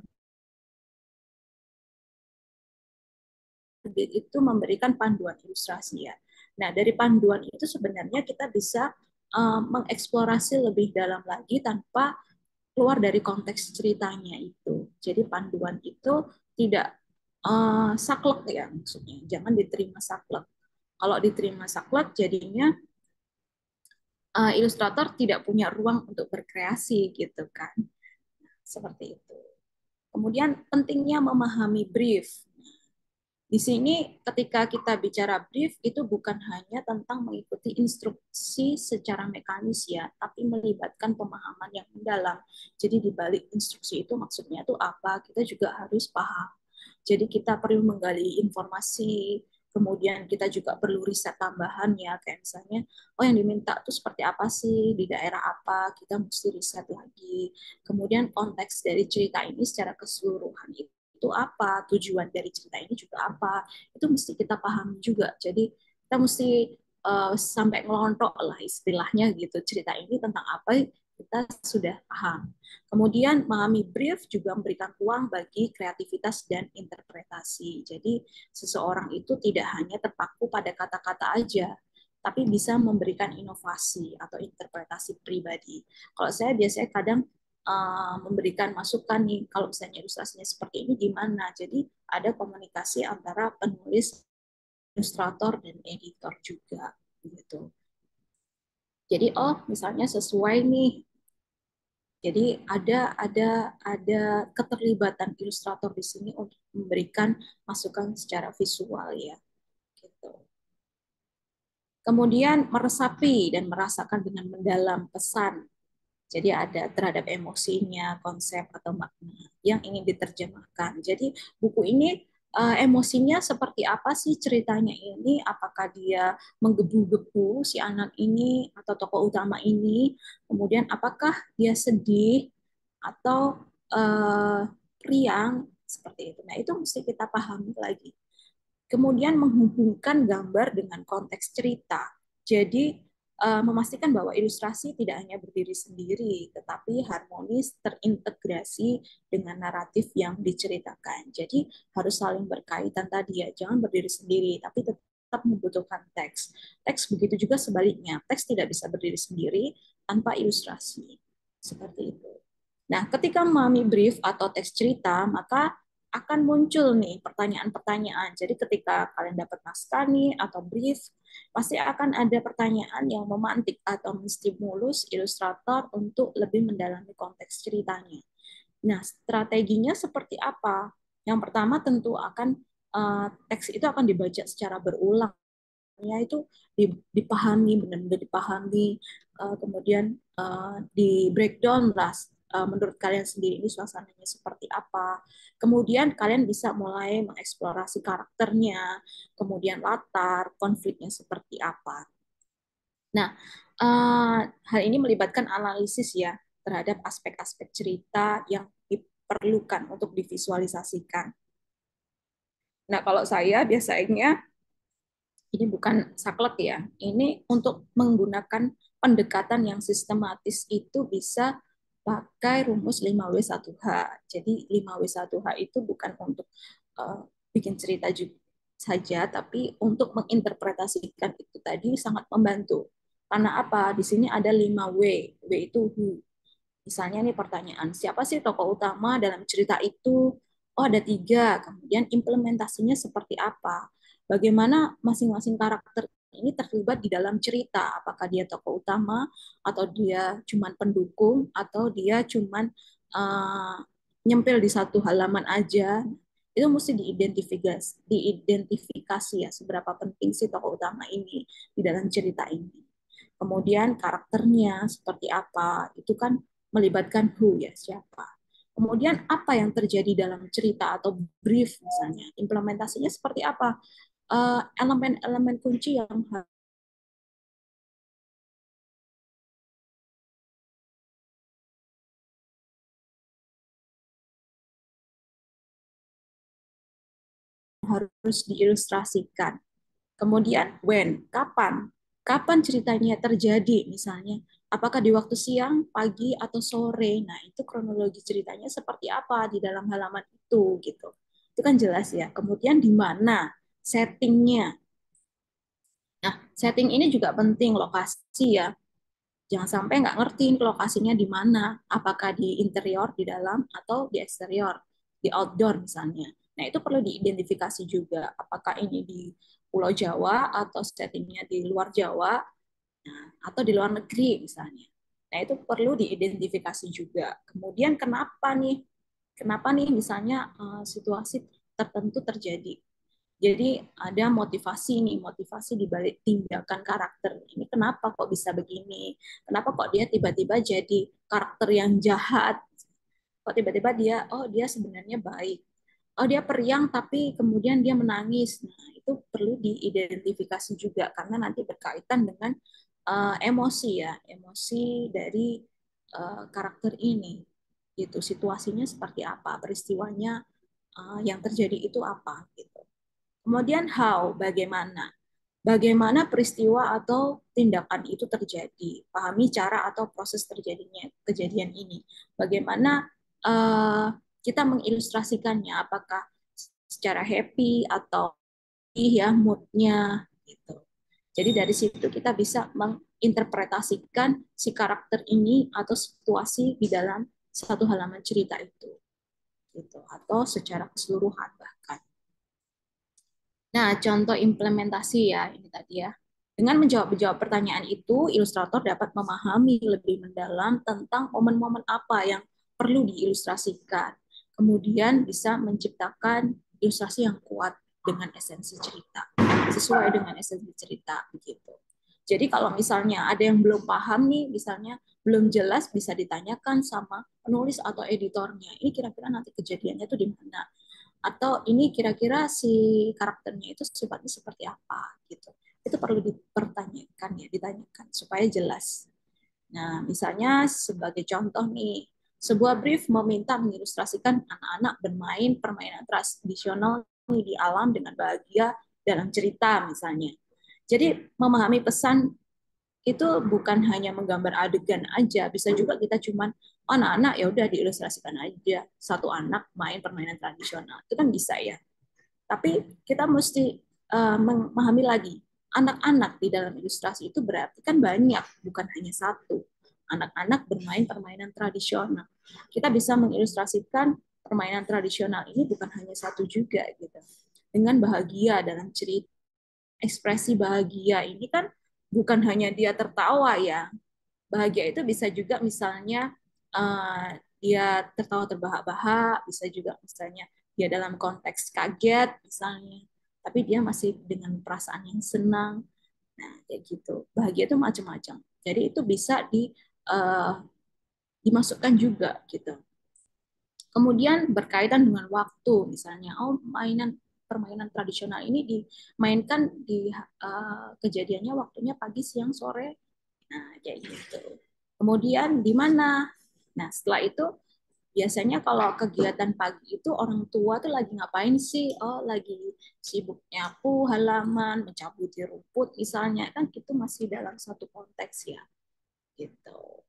itu memberikan panduan ilustrasi ya. Nah, dari panduan itu sebenarnya kita bisa mengeksplorasi lebih dalam lagi tanpa keluar dari konteks ceritanya itu. Jadi panduan itu tidak saklek ya maksudnya. Jangan diterima saklek. Kalau diterima saklek jadinya ilustrator tidak punya ruang untuk berkreasi gitu kan. Seperti itu. Kemudian pentingnya memahami brief. Di sini ketika kita bicara brief itu bukan hanya tentang mengikuti instruksi secara mekanis ya, tapi melibatkan pemahaman yang mendalam. Jadi di balik instruksi itu maksudnya itu apa, kita juga harus paham. Jadi kita perlu menggali informasi, kemudian kita juga perlu riset tambahan ya, kayak misalnya, oh yang diminta itu seperti apa sih, di daerah apa, kita mesti riset lagi. Kemudian konteks dari cerita ini secara keseluruhan itu apa, tujuan dari cerita ini juga apa, itu mesti kita pahami juga. Jadi kita mesti sampai ngelontok lah istilahnya gitu, cerita ini tentang apa kita sudah paham. Kemudian memahami brief juga memberikan ruang bagi kreativitas dan interpretasi. Jadi seseorang itu tidak hanya terpaku pada kata-kata aja, tapi bisa memberikan inovasi atau interpretasi pribadi. Kalau saya biasanya kadang memberikan masukan nih, kalau misalnya ilustrasinya seperti ini gimana. Jadi ada komunikasi antara penulis, ilustrator, dan editor juga. Gitu. Jadi oh misalnya sesuai nih. Jadi ada keterlibatan ilustrator di sini untuk memberikan masukan secara visual ya. Gitu. Kemudian meresapi dan merasakan dengan mendalam pesan. Jadi ada terhadap emosinya, konsep atau makna yang ingin diterjemahkan. Jadi buku ini emosinya seperti apa sih ceritanya ini? Apakah dia menggebu-gebu si anak ini atau tokoh utama ini? Kemudian apakah dia sedih atau riang seperti itu? Nah itu mesti kita pahami lagi. Kemudian menghubungkan gambar dengan konteks cerita. Jadi memastikan bahwa ilustrasi tidak hanya berdiri sendiri, tetapi harmonis terintegrasi dengan naratif yang diceritakan. Jadi harus saling berkaitan tadi ya, jangan berdiri sendiri, tapi tetap membutuhkan teks. Teks begitu juga sebaliknya, teks tidak bisa berdiri sendiri tanpa ilustrasi. Seperti itu. Nah, ketika memahami brief atau teks cerita, maka akan muncul nih pertanyaan-pertanyaan. Jadi ketika kalian dapat naskah nih atau brief, pasti akan ada pertanyaan yang memantik atau menstimulus ilustrator untuk lebih mendalami konteks ceritanya. Nah, strateginya seperti apa? Yang pertama tentu akan teks itu akan dibaca secara berulang ya itu dipahami benar-benar dipahami kemudian di breakdown lah menurut kalian sendiri ini suasananya seperti apa. Kemudian kalian bisa mulai mengeksplorasi karakternya, kemudian latar, konfliknya seperti apa. Nah, hal ini melibatkan analisis ya terhadap aspek-aspek cerita yang diperlukan untuk divisualisasikan. Nah, kalau saya biasanya ini bukan saklek ya. Ini untuk menggunakan pendekatan yang sistematis itu bisa pakai rumus 5W1H. Jadi 5W1H itu bukan untuk bikin cerita juga saja, tapi untuk menginterpretasikan itu tadi sangat membantu. Karena apa? Di sini ada 5W. W itu who. Misalnya nih pertanyaan, siapa sih tokoh utama dalam cerita itu? Oh, ada tiga. Kemudian implementasinya seperti apa? Bagaimana masing-masing karakter ini terlibat di dalam cerita? Apakah dia tokoh utama, atau dia cuman pendukung, atau dia cuman uh, nyempil di satu halaman aja? Itu mesti diidentifikasi ya, seberapa penting sih tokoh utama ini di dalam cerita ini. Kemudian karakternya seperti apa, itu kan melibatkan who ya, siapa. Kemudian apa yang terjadi dalam cerita atau brief misalnya, implementasinya seperti apa, elemen-elemen kunci yang harus diilustrasikan. Kemudian when, kapan, kapan ceritanya terjadi misalnya, apakah di waktu siang, pagi, atau sore. Nah, itu kronologi ceritanya seperti apa di dalam halaman itu gitu. Itu kan jelas ya. Kemudian di mana settingnya. Nah, setting ini juga penting, lokasi ya. Jangan sampai nggak ngerti lokasinya di mana, apakah di interior, di dalam, atau di eksterior, di outdoor misalnya. Nah, itu perlu diidentifikasi juga, apakah ini di Pulau Jawa, atau settingnya di luar Jawa, nah, atau di luar negeri misalnya. Nah, itu perlu diidentifikasi juga. Kemudian kenapa nih misalnya situasi tertentu terjadi. Jadi ada motivasi nih, motivasi di balik tindakan karakter. Ini kenapa kok bisa begini? Kenapa kok dia tiba-tiba jadi karakter yang jahat? Kok tiba-tiba dia sebenarnya baik. Oh, dia periang tapi kemudian dia menangis. Nah, itu perlu diidentifikasi juga karena nanti berkaitan dengan emosi ya, emosi dari karakter ini. Gitu, situasinya seperti apa, peristiwanya yang terjadi itu apa gitu. Kemudian how, bagaimana. Bagaimana peristiwa atau tindakan itu terjadi. Pahami cara atau proses terjadinya kejadian ini. Bagaimana uh, kita mengilustrasikannya, apakah secara happy atau ya moodnya gitu. Jadi dari situ kita bisa menginterpretasikan si karakter ini atau situasi di dalam satu halaman cerita itu gitu, atau secara keseluruhan bahkan. Nah, contoh implementasi ya ini tadi ya. Dengan menjawab pertanyaan itu, ilustrator dapat memahami lebih mendalam tentang momen-momen apa yang perlu diilustrasikan. Kemudian bisa menciptakan ilustrasi yang kuat dengan esensi cerita, sesuai dengan esensi cerita begitu. Jadi kalau misalnya ada yang belum paham nih, misalnya belum jelas, bisa ditanyakan sama penulis atau editornya. Ini kira-kira nanti kejadiannya itu di mana? Atau ini kira-kira si karakternya itu sifatnya seperti apa gitu. Itu perlu dipertanyakan ya, ditanyakan supaya jelas. Nah, misalnya sebagai contoh nih, sebuah brief meminta mengilustrasikan anak-anak bermain permainan tradisional di alam dengan bahagia dalam cerita misalnya. Jadi memahami pesan itu bukan hanya menggambar adegan aja, bisa juga kita cuman oh, anak-anak ya udah diilustrasikan aja satu anak main permainan tradisional, itu kan bisa ya. Tapi kita mesti memahami lagi anak-anak di dalam ilustrasi itu berarti kan banyak, bukan hanya satu. Anak-anak bermain permainan tradisional. Kita bisa mengilustrasikan permainan tradisional ini bukan hanya satu juga gitu. Dengan bahagia dalam cerita, ekspresi bahagia ini kan bukan hanya dia tertawa ya. Bahagia itu bisa juga misalnya dia tertawa terbahak-bahak, bisa juga misalnya dia dalam konteks kaget misalnya, tapi dia masih dengan perasaan yang senang. Nah, kayak gitu. Bahagia itu macam-macam. Jadi itu bisa dimasukkan juga gitu. Kemudian berkaitan dengan waktu, misalnya, oh permainan tradisional ini dimainkan di kejadiannya waktunya pagi, siang, sore, nah kayak gitu. Kemudian di mana? Nah setelah itu biasanya kalau kegiatan pagi itu orang tua tuh lagi ngapain sih? Oh lagi sibuk nyapu halaman, mencabuti rumput, misalnya kan itu masih dalam satu konteks ya, gitu.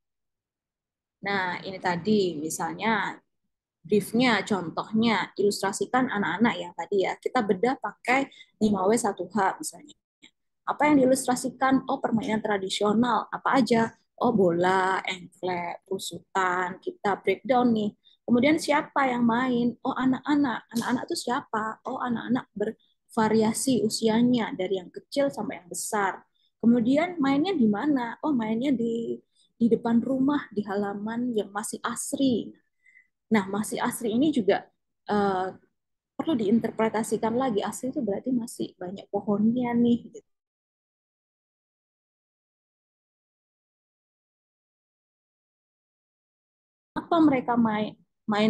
Nah ini tadi misalnya briefnya, contohnya, ilustrasikan anak-anak yang tadi ya, kita bedah pakai 5W1H misalnya. Apa yang diilustrasikan? Oh, permainan tradisional. Apa aja? Oh, bola, engklek, perusutan. Kita breakdown nih. Kemudian siapa yang main? Oh, anak-anak. Anak-anak itu siapa? Oh, anak-anak bervariasi usianya dari yang kecil sampai yang besar. Kemudian mainnya di mana? Oh, mainnya di depan rumah, di halaman yang masih asri. Nah, masih asri ini juga uh, perlu diinterpretasikan lagi. Asri itu berarti masih banyak pohonnya nih. Gitu. Apa mereka main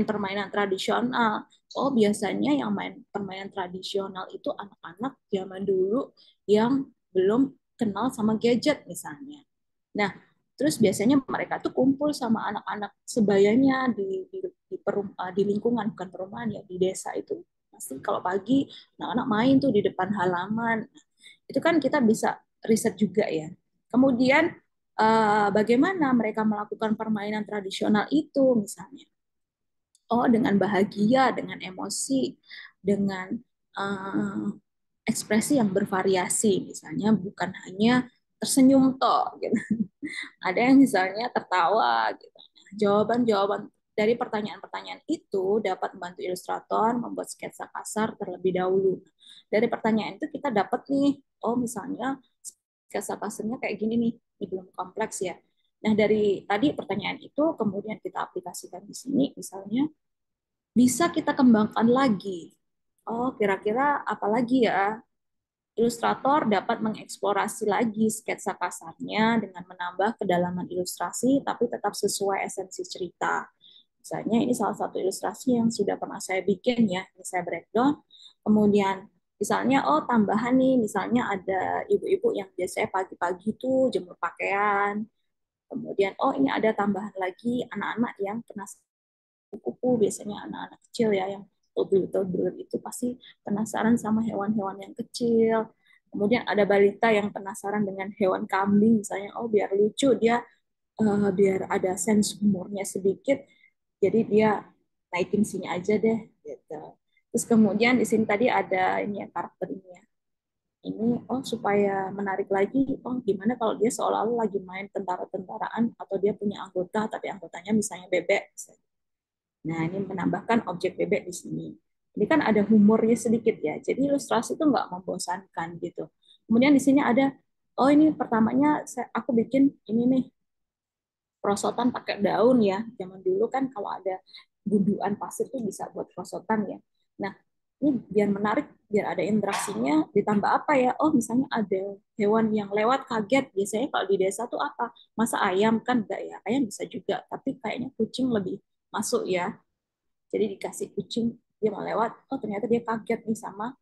permainan tradisional? Oh, biasanya yang main permainan tradisional itu anak-anak zaman dulu yang belum kenal sama gadget misalnya. Nah, terus biasanya mereka tuh kumpul sama anak-anak sebayanya di lingkungan, bukan perumahan ya, di desa itu. Pasti kalau pagi anak-anak main tuh di depan halaman. Itu kan kita bisa riset juga ya. Kemudian bagaimana mereka melakukan permainan tradisional itu misalnya. Oh, dengan bahagia, dengan emosi, dengan uh, ekspresi yang bervariasi, misalnya bukan hanya tersenyum toh, gitu. Ada yang misalnya tertawa, gitu. Jawaban-jawaban dari pertanyaan-pertanyaan itu dapat membantu ilustrator membuat sketsa kasar terlebih dahulu. Dari pertanyaan itu kita dapat nih, oh misalnya sketsa kasarnya kayak gini nih, ini belum kompleks ya. Nah dari tadi pertanyaan itu kemudian kita aplikasikan di sini, misalnya bisa kita kembangkan lagi. Oh, kira-kira apa lagi ya? Ilustrator dapat mengeksplorasi lagi sketsa kasarnya dengan menambah kedalaman ilustrasi, tapi tetap sesuai esensi cerita. Misalnya ini salah satu ilustrasi yang sudah pernah saya bikin ya, ini saya breakdown. Kemudian misalnya, oh tambahan nih, misalnya ada ibu-ibu yang biasanya pagi-pagi tuh jemur pakaian. Kemudian, oh ini ada tambahan lagi anak-anak yang penasaran kupu-kupu, biasanya anak-anak kecil ya yang toddler itu pasti penasaran sama hewan-hewan yang kecil. Kemudian ada balita yang penasaran dengan hewan kambing misalnya, oh biar lucu dia, biar ada sense humornya sedikit, jadi dia naikin sini aja deh gitu. Terus kemudian di sini tadi ada ini ya karakter ini ya. Ini oh supaya menarik lagi, oh gimana kalau dia seolah-olah lagi main tentara-tentaraan atau dia punya anggota tapi anggotanya misalnya bebek. Nah, ini menambahkan objek bebek di sini. Ini kan ada humornya sedikit ya, jadi ilustrasi itu nggak membosankan gitu. Kemudian di sini ada, oh ini pertamanya aku bikin ini nih, perosotan pakai daun ya. Zaman dulu kan kalau ada gundukan pasir tuh bisa buat perosotan ya. Nah, ini biar menarik, biar ada interaksinya, ditambah apa ya? Oh, misalnya ada hewan yang lewat kaget. Biasanya kalau di desa tuh apa? Masa ayam kan enggak ya? Ayam bisa juga, tapi kayaknya kucing lebih masuk ya. Jadi dikasih kucing, dia mau lewat, oh ternyata dia kaget nih sama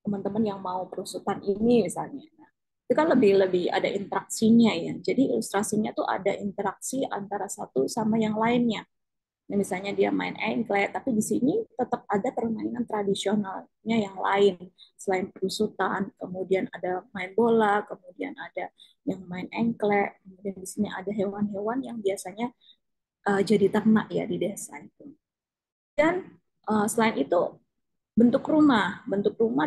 teman-teman yang mau perusutan ini misalnya. Nah, itu kan lebih lebih ada interaksinya ya. Jadi ilustrasinya tuh ada interaksi antara satu sama yang lainnya. Nah, misalnya dia main engklek, tapi di sini tetap ada permainan tradisionalnya yang lain. Selain perusutan, kemudian ada main bola, kemudian ada yang main engklek, kemudian di sini ada hewan-hewan yang biasanya jadi ternak ya di desa itu. Dan selain itu bentuk rumah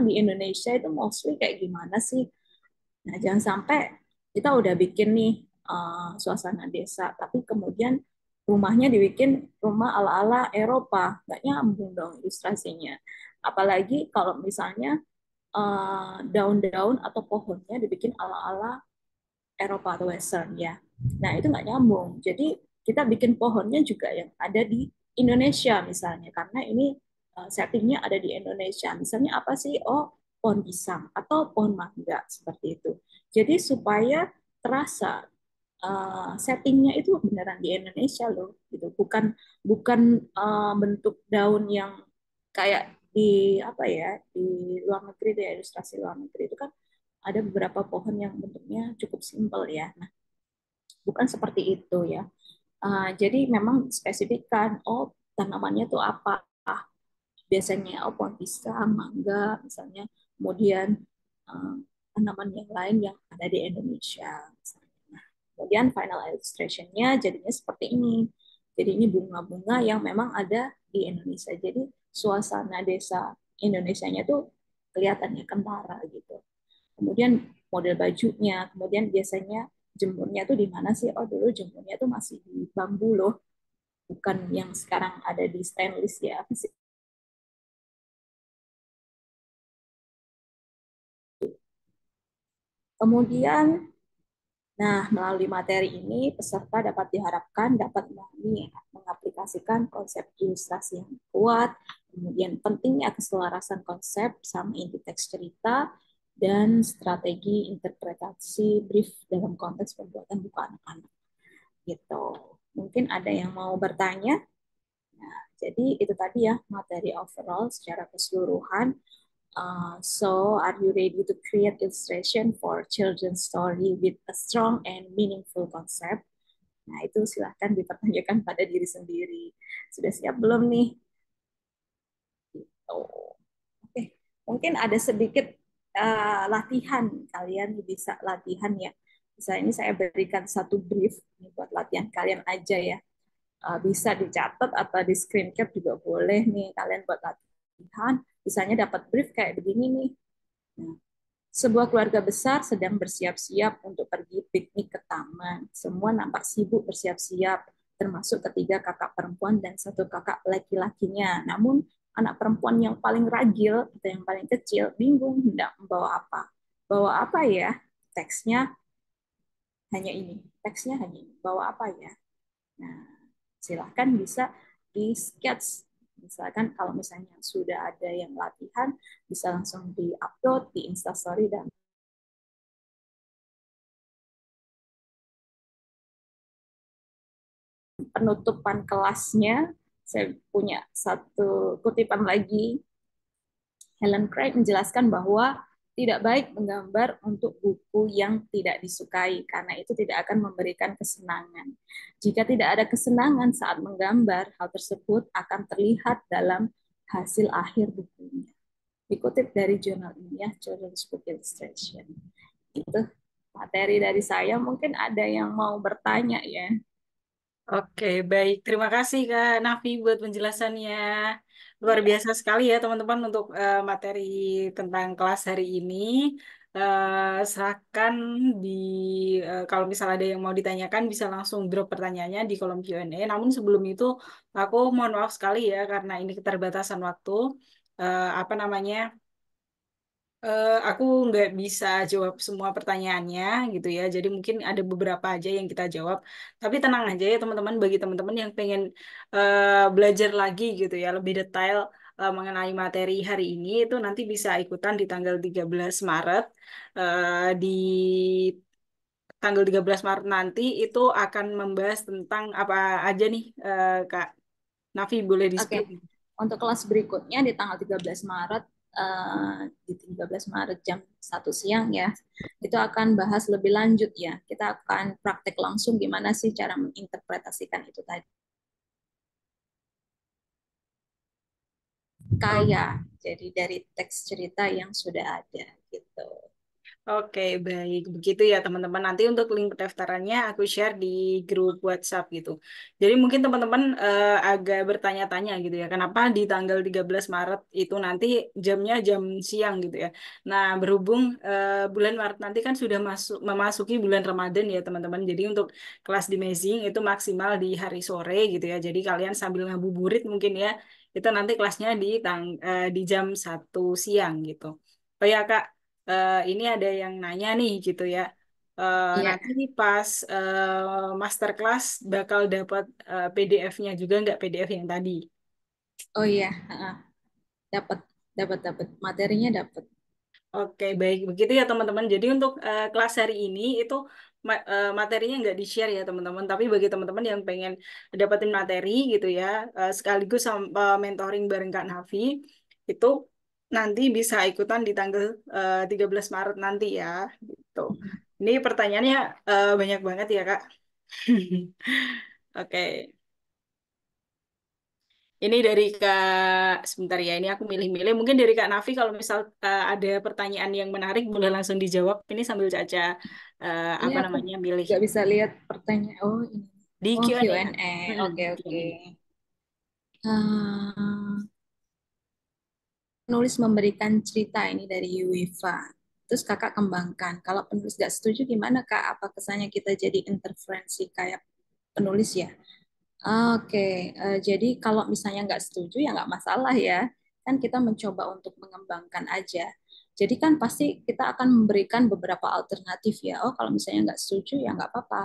di Indonesia itu mostly kayak gimana sih? Nah, jangan sampai kita udah bikin nih suasana desa, tapi kemudian rumahnya dibikin rumah ala-ala Eropa, nggak nyambung dong ilustrasinya. Apalagi kalau misalnya daun-daun atau pohonnya dibikin ala-ala Eropa atau Western ya. Nah itu nggak nyambung. Jadi kita bikin pohonnya juga yang ada di Indonesia misalnya, karena ini settingnya ada di Indonesia. Misalnya apa sih? Oh pohon pisang atau pohon mangga seperti itu. Jadi supaya terasa settingnya itu beneran di Indonesia loh, gitu. Bukan bukan bentuk daun yang kayak di apa ya, di luar negeri, di ilustrasi luar negeri itu kan ada beberapa pohon yang bentuknya cukup simpel ya. Nah, bukan seperti itu ya. Jadi memang spesifikkan, oh tanamannya tuh apa, biasanya oh pohon pisang, mangga misalnya, kemudian uh, tanaman yang lain yang ada di Indonesia misalnya. Nah, kemudian final illustration-nya jadinya seperti ini. Jadi ini bunga-bunga yang memang ada di Indonesia. Jadi suasana desa Indonesianya tuh kelihatannya kentara gitu. Kemudian model bajunya, kemudian biasanya jemurnya tuh di mana sih? Oh dulu jemurnya tuh masih di bambu loh, bukan yang sekarang ada di stainless ya. Kemudian, nah melalui materi ini peserta dapat diharapkan dapat memahami mengaplikasikan konsep ilustrasi yang kuat, kemudian pentingnya keselarasan konsep sama inti teks cerita, dan strategi interpretasi brief dalam konteks pembuatan buku anak-anak gitu. Mungkin ada yang mau bertanya? Nah, jadi itu tadi ya materi overall secara keseluruhan. So, are you ready to create illustration for children's story with a strong and meaningful concept? Nah, itu silahkan dipertanyakan pada diri sendiri. Sudah siap belum nih? Oh, oke. Mungkin ada sedikit latihan, kalian bisa latihan ya. Misalnya ini saya berikan satu brief ini buat latihan kalian aja ya. Bisa dicatat atau di screen cap juga boleh nih kalian buat latihan. Misalnya dapat brief kayak begini nih. Nah, sebuah keluarga besar sedang bersiap-siap untuk pergi piknik ke taman. Semua nampak sibuk bersiap-siap, termasuk ketiga kakak perempuan dan satu kakak laki-lakinya. Namun, anak perempuan yang paling ragil atau yang paling kecil bingung hendak membawa apa. Bawa apa ya? Teksnya hanya ini. Teksnya hanya ini. Bawa apa ya? Nah, silahkan bisa di sketch. Misalkan kalau misalnya sudah ada yang latihan, bisa langsung di-upload di Instastory dan penutupan kelasnya. Saya punya satu kutipan lagi. Helen Craig menjelaskan bahwa tidak baik menggambar untuk buku yang tidak disukai karena itu tidak akan memberikan kesenangan. Jika tidak ada kesenangan saat menggambar, hal tersebut akan terlihat dalam hasil akhir bukunya. Dikutip dari jurnal ilmiah Children's Book Illustration. Itu materi dari saya. Mungkin ada yang mau bertanya ya. Oke, baik. Terima kasih Kak Nafi buat penjelasannya. Luar Iya. biasa sekali ya teman-teman untuk materi tentang kelas hari ini. Serahkan di kalau misalnya ada yang mau ditanyakan bisa langsung drop pertanyaannya di kolom Q&A. Namun sebelum itu aku mohon maaf sekali ya karena ini keterbatasan waktu. Apa namanya? Aku nggak bisa jawab semua pertanyaannya gitu ya. Jadi mungkin ada beberapa aja yang kita jawab. Tapi tenang aja ya teman-teman, bagi teman-teman yang pengen belajar lagi gitu ya, lebih detail mengenai materi hari ini itu nanti bisa ikutan di tanggal 13 Maret. Di tanggal 13 Maret nanti itu akan membahas tentang apa aja nih Kak Nafi boleh Oke, di-spill. untuk kelas berikutnya di tanggal 13 Maret, di 13 Maret jam 1 siang ya, itu akan bahas lebih lanjut ya. Kita akan praktek langsung gimana sih cara menginterpretasikan itu tadi. Kaya, jadi dari teks cerita yang sudah ada gitu. Oke, baik. Begitu ya teman-teman. Nanti untuk link pendaftarannya aku share di grup WhatsApp gitu. Jadi mungkin teman-teman agak bertanya-tanya gitu ya. Kenapa di tanggal 13 Maret itu nanti jamnya jam siang gitu ya. Nah, berhubung bulan Maret nanti kan sudah memasuki bulan Ramadan ya teman-teman. Jadi untuk kelas di Mazing itu maksimal di hari sore gitu ya. Jadi kalian sambil ngabuburit mungkin ya. Itu nanti kelasnya di jam 1 siang gitu. Oh ya Kak, ini ada yang nanya nih gitu ya. Iya, Nanti pas masterclass bakal dapat PDF-nya juga nggak PDF yang tadi? oh iya, dapat dapat dapat materinya dapat. Oke, baik begitu ya teman-teman. Jadi untuk kelas hari ini itu materinya nggak di-share ya teman-teman. Tapi bagi teman-teman yang pengen dapetin materi gitu ya, sekaligus sama mentoring bareng Kak Nafi, itu nanti bisa ikutan di tanggal 13 Maret nanti ya. Gitu. Ini pertanyaannya banyak banget ya Kak. Oke. Ini dari Kak, sebentar ya, ini aku milih-milih. Mungkin dari Kak Nafi, kalau misal ada pertanyaan yang menarik, boleh langsung dijawab. Ini sambil Caca, Ini apa aku namanya, milih nggak bisa lihat pertanyaan. Oh, ini. di Oh, Q&A. Q&A. Oke, oke. Q&A. Eh, Penulis memberikan cerita ini dari UEFA. Terus kakak kembangkan. Kalau penulis nggak setuju gimana kak? Apa kesannya kita jadi interferensi kayak penulis ya? Oke, jadi kalau misalnya nggak setuju ya nggak masalah ya. Kan kita mencoba untuk mengembangkan aja. Jadi kan pasti kita akan memberikan beberapa alternatif ya. Oh kalau misalnya nggak setuju ya nggak apa-apa.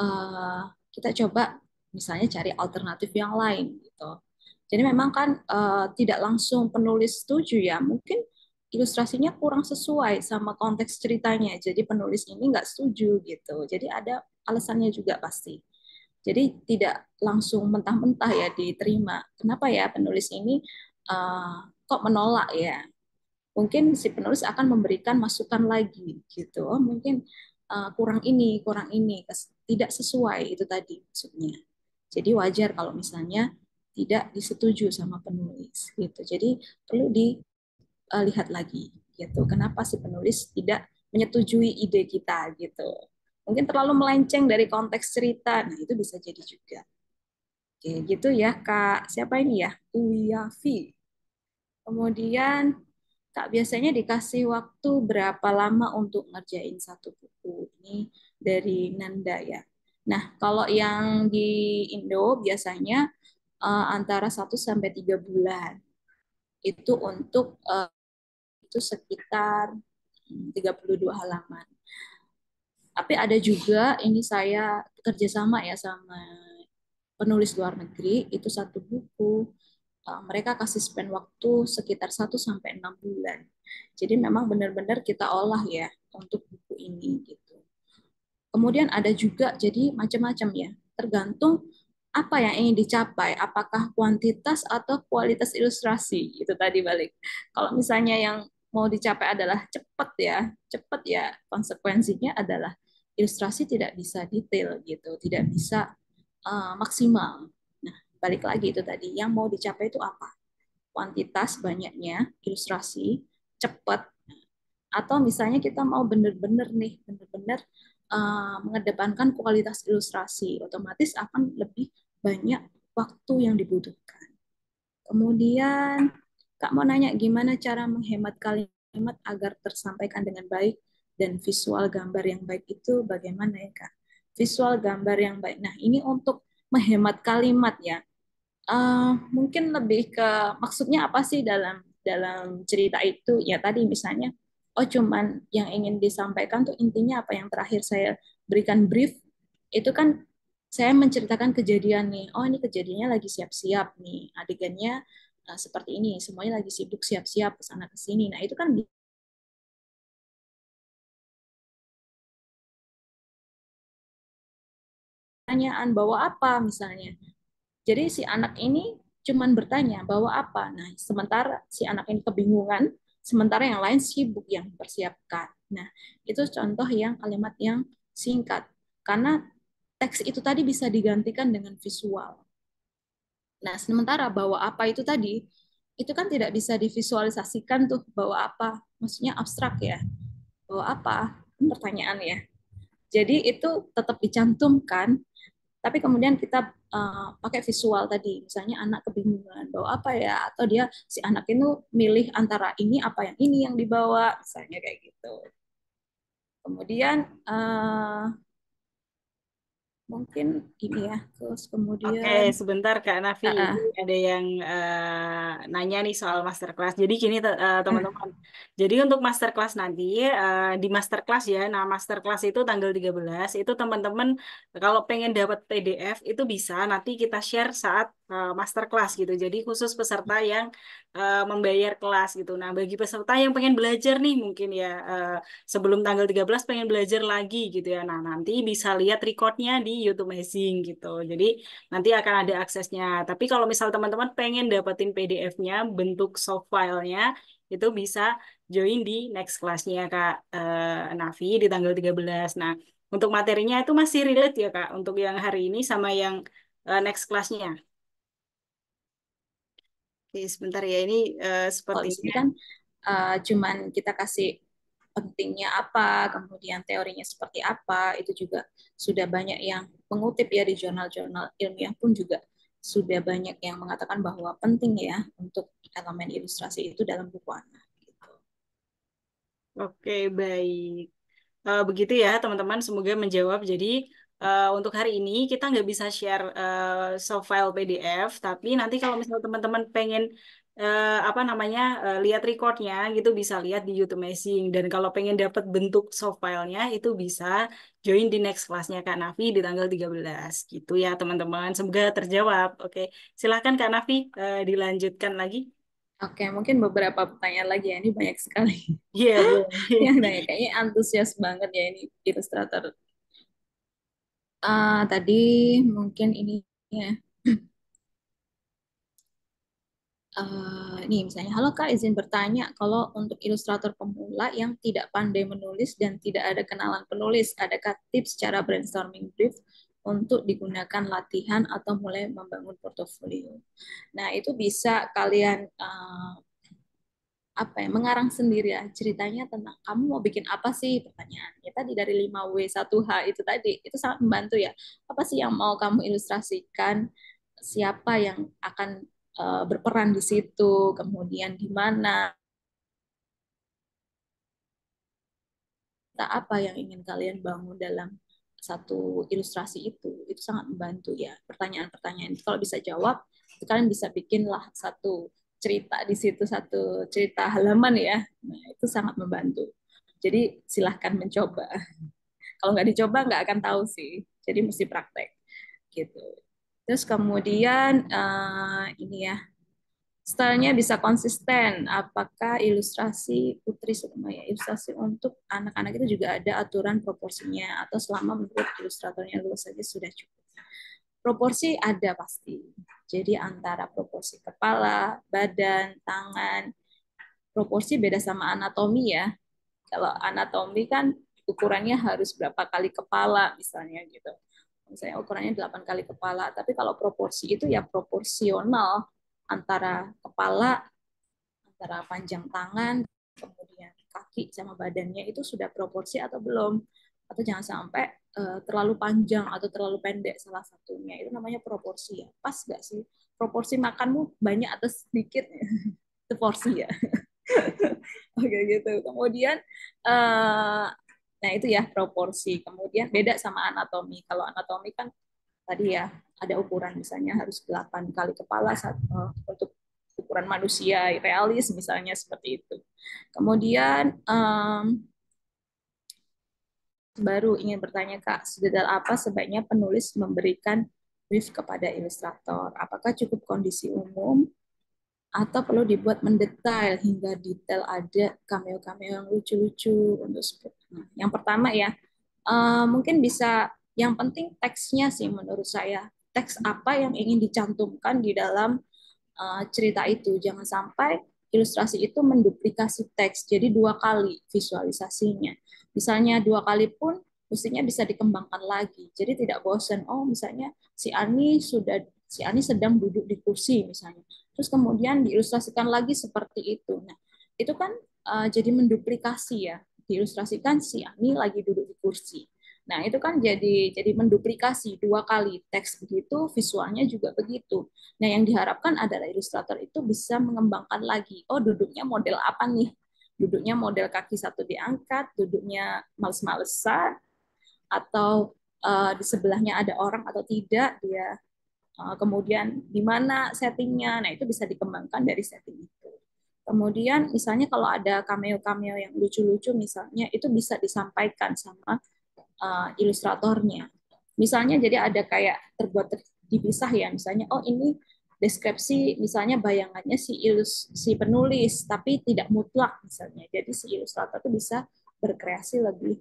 Eh, Kita coba misalnya cari alternatif yang lain gitu. Jadi memang kan tidak langsung penulis setuju ya. Mungkin ilustrasinya kurang sesuai sama konteks ceritanya. Jadi penulis ini nggak setuju gitu. Jadi ada alasannya juga pasti. Jadi tidak langsung mentah-mentah ya diterima. Kenapa ya penulis ini kok menolak ya? Mungkin si penulis akan memberikan masukan lagi gitu. Oh, mungkin kurang ini, tidak sesuai itu tadi maksudnya. Jadi wajar kalau misalnya tidak disetujui sama penulis gitu. Jadi perlu dilihat lagi gitu. Kenapa si penulis tidak menyetujui ide kita gitu. Mungkin terlalu melenceng dari konteks cerita. Nah, itu bisa jadi juga. Oke, gitu ya, Kak. Siapa ini ya? Uyafi. Kemudian, Kak biasanya dikasih waktu berapa lama untuk ngerjain satu buku? Ini dari Nanda ya. Nah, kalau yang di Indo biasanya antara 1 sampai 3 bulan. Itu untuk itu sekitar 32 halaman. Tapi ada juga ini saya kerjasama ya sama penulis luar negeri, itu satu buku mereka kasih spend waktu sekitar 1 sampai 6 bulan. Jadi memang benar-benar kita olah ya untuk buku ini gitu. Kemudian ada juga jadi macam-macam ya, tergantung apa yang ingin dicapai, apakah kuantitas atau kualitas ilustrasi itu tadi balik. Kalau misalnya yang mau dicapai adalah cepat ya konsekuensinya adalah ilustrasi tidak bisa detail gitu, tidak bisa maksimal. Nah, balik lagi itu tadi, yang mau dicapai itu apa? Kuantitas banyaknya, ilustrasi, cepat, atau misalnya kita mau benar-benar nih, benar-benar mengedepankan kualitas ilustrasi, otomatis akan lebih banyak waktu yang dibutuhkan. Kemudian, Kak mau nanya gimana cara menghemat kalimat agar tersampaikan dengan baik dan visual gambar yang baik itu bagaimana ya Kak? Visual gambar yang baik. Nah, ini untuk menghemat kalimat ya. Mungkin lebih ke maksudnya apa sih dalam dalam cerita itu ya tadi misalnya oh cuman yang ingin disampaikan tuh intinya apa yang terakhir saya berikan brief itu kan saya menceritakan kejadian nih oh ini kejadiannya lagi siap-siap nih adegannya seperti ini semuanya lagi sibuk siap-siap ke sana ke sini nah itu kan pertanyaan bawa apa misalnya. Jadi si anak ini cuman bertanya bawa apa. Nah, sementara si anak ini kebingungan, sementara yang lain sibuk yang mempersiapkan. Nah, itu contoh yang kalimat yang singkat. Karena teks itu tadi bisa digantikan dengan visual. Nah, sementara bawa apa itu tadi, itu kan tidak bisa divisualisasikan tuh bawa apa. Maksudnya abstrak ya. Bawa apa? Pertanyaan ya. Jadi itu tetap dicantumkan tapi kemudian kita pakai visual tadi misalnya anak kebingungan bawa apa ya atau dia si anak itu milih antara ini apa yang ini yang dibawa misalnya kayak gitu kemudian mungkin ini ya terus Oke, kemudian sebentar Kak Nafi. uh, Ini uh, ada yang nanya nih soal masterclass. Jadi gini uh, teman-teman. Jadi untuk masterclass nanti di masterclass ya. Nah, masterclass itu tanggal 13. Itu teman-teman kalau pengen dapat PDF itu bisa nanti kita share saat masterclass gitu. Jadi khusus peserta yang membayar kelas gitu. Nah, bagi peserta yang pengen belajar nih mungkin ya sebelum tanggal 13 pengen belajar lagi gitu ya. Nah, nanti bisa lihat recordnya di YouTube Amazing gitu. Jadi nanti akan ada aksesnya. Tapi kalau misal teman-teman pengen dapetin PDF-nya, bentuk soft file-nya, itu bisa join di next kelasnya Kak Navi di tanggal 13. Nah, untuk materinya itu masih relate ya Kak, untuk yang hari ini sama yang next kelasnya. Oke, sebentar ya, ini Kalau di sini sepertinya. kan cuman kita kasih pentingnya apa, kemudian teorinya seperti apa, itu juga sudah banyak yang mengutip ya di jurnal-jurnal ilmiah pun juga sudah banyak yang mengatakan bahwa penting ya untuk elemen ilustrasi itu dalam buku anak. Gitu. Oke, baik. Begitu ya teman-teman, semoga menjawab. Jadi untuk hari ini kita nggak bisa share soft file PDF, tapi nanti kalau misalnya teman-teman pengen apa namanya lihat recordnya gitu bisa lihat di YouTube Amazing. Dan kalau pengen dapat bentuk soft filenya itu bisa join di next kelasnya Kak Nafi di tanggal 13 gitu ya teman-teman. Semoga terjawab. Oke, silakan Kak Nafi dilanjutkan lagi. Oke, mungkin beberapa pertanyaan lagi ya, ini banyak sekali Iya, boleh. yang nanya. Kayaknya antusias banget ya ini ilustrator. Tadi mungkin ini ya. Nih misalnya, halo Kak, izin bertanya, kalau untuk ilustrator pemula yang tidak pandai menulis dan tidak ada kenalan penulis, adakah tips cara brainstorming brief untuk digunakan latihan atau mulai membangun portofolio? Nah, itu bisa kalian apa ya, mengarang sendiri ya ceritanya tentang kamu mau bikin apa sih pertanyaannya tadi dari 5W1H itu tadi itu sangat membantu ya. Apa sih yang mau kamu ilustrasikan? Siapa yang akan berperan di situ? Kemudian di mana apa yang ingin kalian bangun dalam satu ilustrasi itu sangat membantu ya pertanyaan-pertanyaan kalau bisa jawab itu kalian bisa bikinlah satu cerita di situ satu cerita halaman ya nah itu sangat membantu jadi silahkan mencoba kalau nggak dicoba nggak akan tahu sih jadi mesti praktek gitu terus kemudian ini ya stylenya bisa konsisten. Apakah ilustrasi Putri Sukumaya, ilustrasi untuk anak-anak itu juga ada aturan proporsinya atau selama menurut ilustratornya lulus saja sudah cukup? Proporsi ada pasti. Jadi antara proporsi kepala, badan, tangan, proporsi beda sama anatomi ya. Kalau anatomi kan ukurannya harus berapa kali kepala misalnya gitu. Misalnya ukurannya 8 kali kepala, tapi kalau proporsi itu ya proporsional antara kepala antara panjang tangan, kemudian kaki sama badannya itu sudah proporsi atau belum? Atau jangan sampai terlalu panjang atau terlalu pendek salah satunya. Itu namanya proporsi ya. Pas nggak sih? Proporsi makanmu banyak atau sedikit? Itu porsi ya. Oke gitu. Kemudian nah itu ya proporsi. Kemudian beda sama anatomi. Kalau anatomi kan tadi ya ada ukuran misalnya harus 8 kali kepala untuk ukuran manusia realis misalnya seperti itu. Kemudian baru ingin bertanya Kak, sedetail apa sebaiknya penulis memberikan brief kepada ilustrator? Apakah cukup kondisi umum atau perlu dibuat mendetail hingga detail ada cameo-cameo yang lucu-lucu untuk nah, yang pertama ya mungkin bisa yang penting teksnya sih menurut saya teks apa yang ingin dicantumkan di dalam cerita itu. Jangan sampai ilustrasi itu menduplikasi teks, jadi dua kali visualisasinya. Misalnya dua kali pun mestinya bisa dikembangkan lagi. Jadi tidak bosan. Oh, misalnya si Ani sedang duduk di kursi misalnya. Terus kemudian diilustrasikan lagi seperti itu. Nah, itu kan jadi menduplikasi ya. Diilustrasikan si Ani lagi duduk di kursi. Nah, itu kan jadi menduplikasi dua kali teks begitu, visualnya juga begitu. Nah, yang diharapkan adalah ilustrator itu bisa mengembangkan lagi. Oh, duduknya model apa nih? Duduknya model kaki satu diangkat, duduknya males-malesan, atau di sebelahnya ada orang atau tidak, dia kemudian di mana settingnya. Nah, itu bisa dikembangkan dari setting itu. Kemudian misalnya kalau ada cameo-cameo yang lucu-lucu misalnya, itu bisa disampaikan sama ilustratornya. Misalnya jadi ada kayak dipisah ya, misalnya oh ini deskripsi misalnya bayangannya si penulis, tapi tidak mutlak misalnya. Jadi si ilustrator itu bisa berkreasi lebih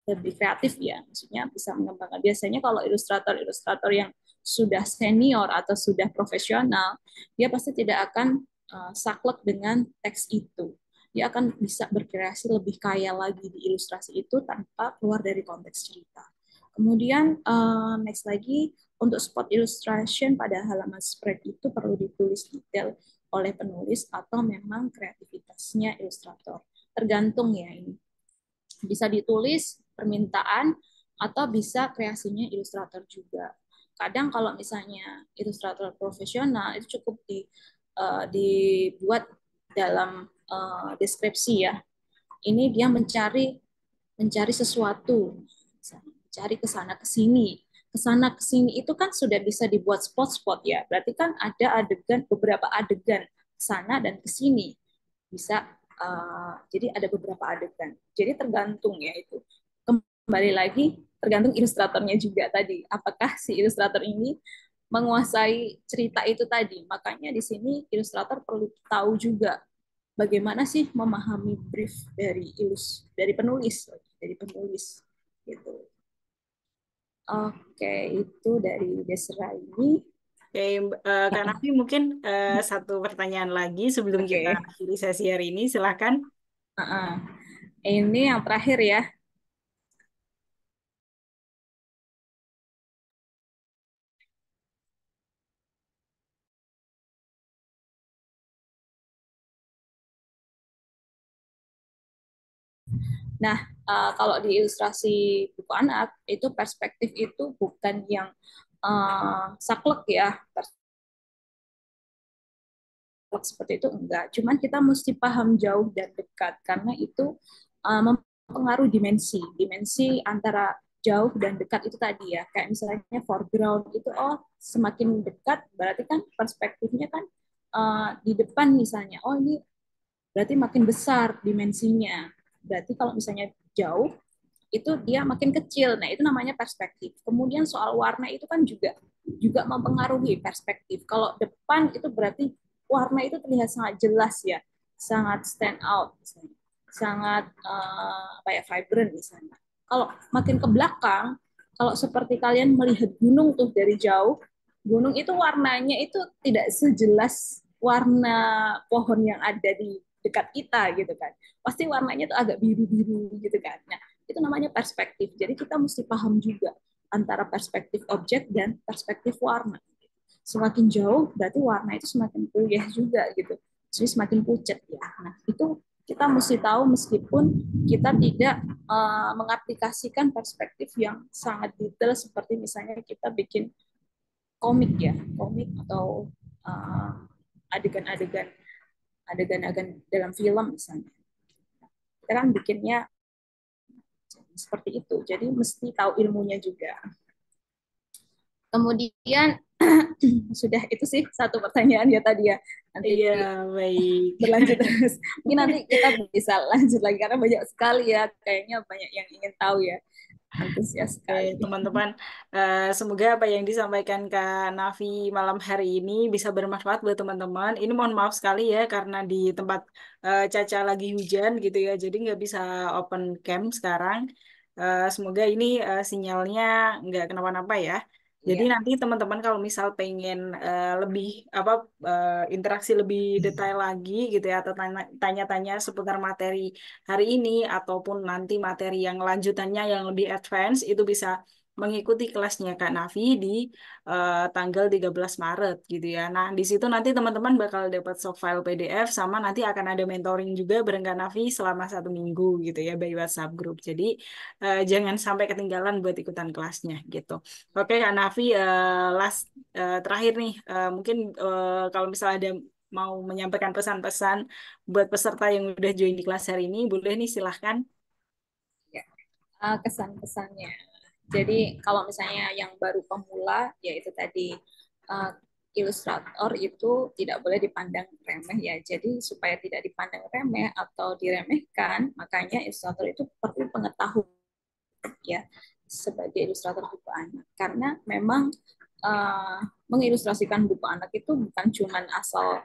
lebih kreatif ya, maksudnya bisa mengembangkan. Biasanya kalau ilustrator-ilustrator yang sudah senior atau sudah profesional, dia pasti tidak akan saklek dengan teks itu. Dia akan bisa berkreasi lebih kaya lagi di ilustrasi itu tanpa keluar dari konteks cerita. Kemudian next lagi, untuk spot illustration pada halaman spread itu perlu ditulis detail oleh penulis atau memang kreativitasnya ilustrator. Tergantung ya ini, bisa ditulis permintaan atau bisa kreasinya ilustrator juga. Kadang kalau misalnya ilustrator profesional itu cukup dibuat dalam deskripsi ya. Ini dia mencari sesuatu, mencari ke sana ke sini. Ke sana ke sini itu kan sudah bisa dibuat spot-spot ya. Berarti kan ada beberapa adegan ke sana dan ke sini. Bisa jadi ada beberapa adegan. Jadi tergantung ya itu. Kembali lagi tergantung ilustratornya juga tadi. Apakah si ilustrator ini menguasai cerita itu tadi. Makanya di sini ilustrator perlu tahu juga bagaimana sih memahami brief dari penulis gitu. Oke, itu dari Desra ini. Oke, Kak Nafi mungkin satu pertanyaan lagi sebelum kita Oke. akhiri sesi hari ini, silahkan. Ini yang terakhir ya. Nah, kalau di ilustrasi buku anak itu perspektif itu bukan yang saklek ya, seperti itu enggak. Cuman kita mesti paham jauh dan dekat karena itu mempengaruhi dimensi antara jauh dan dekat itu tadi ya. Kayak misalnya foreground itu semakin dekat berarti kan perspektifnya kan di depan misalnya. Oh ini berarti makin besar dimensinya. Berarti kalau misalnya jauh itu dia makin kecil. Nah, itu namanya perspektif. Kemudian soal warna itu kan juga mempengaruhi perspektif. Kalau depan itu berarti warna itu terlihat sangat jelas ya, sangat stand out misalnya. Sangat apa ya, vibrant misalnya. Kalau makin ke belakang, kalau seperti kalian melihat gunung tuh dari jauh, gunung itu warnanya itu tidak sejelas warna pohon yang ada di dekat kita gitu kan. Pasti warnanya tuh agak biru-biru gitu kan. Nah, itu namanya perspektif. Jadi kita mesti paham juga antara perspektif objek dan perspektif warna. Semakin jauh berarti warna itu semakin puyeh juga gitu. Jadi semakin pucat ya. Nah, itu kita mesti tahu meskipun kita tidak mengaplikasikan perspektif yang sangat detail seperti misalnya kita bikin komik ya, komik atau adegan-adegan adegan-adegan dalam film misalnya. Kita kan bikinnya seperti itu. Jadi mesti tahu ilmunya juga. Kemudian sudah itu sih satu pertanyaan ya tadi ya. Nanti Iya, baik. berlanjut terus. Mungkin nanti kita bisa lanjut lagi karena banyak sekali ya. Kayaknya banyak yang ingin tahu ya. Antusias Oke, sekali. teman-teman, semoga apa yang disampaikan Kak Nafi malam hari ini bisa bermanfaat buat teman-teman. Ini mohon maaf sekali ya, karena di tempat Caca lagi hujan gitu ya, jadi nggak bisa open cam sekarang. Semoga ini sinyalnya nggak kenapa-napa ya. Jadi Iya. nanti teman-teman kalau misal pengen lebih apa interaksi lebih detail lagi gitu ya, atau tanya-tanya seputar materi hari ini ataupun nanti materi yang lanjutannya yang lebih advance itu bisa mengikuti kelasnya Kak Nafi di tanggal 13 Maret gitu ya. Nah, di situ nanti teman-teman bakal dapat soft file PDF sama nanti akan ada mentoring juga bareng Kak Nafi selama 1 minggu gitu ya by WhatsApp group. Jadi jangan sampai ketinggalan buat ikutan kelasnya gitu. Oke Kak Nafi, terakhir nih mungkin kalau misalnya ada mau menyampaikan pesan-pesan buat peserta yang udah join di kelas hari ini, boleh nih silahkan. Ya. Kesan-kesannya. Jadi kalau misalnya yang baru pemula, yaitu tadi uh, ilustrator itu tidak boleh dipandang remeh ya. Jadi supaya tidak dipandang remeh atau diremehkan, makanya ilustrator itu perlu pengetahuan ya sebagai ilustrator buku anak. Karena memang uh, mengilustrasikan buku anak itu bukan cuman asal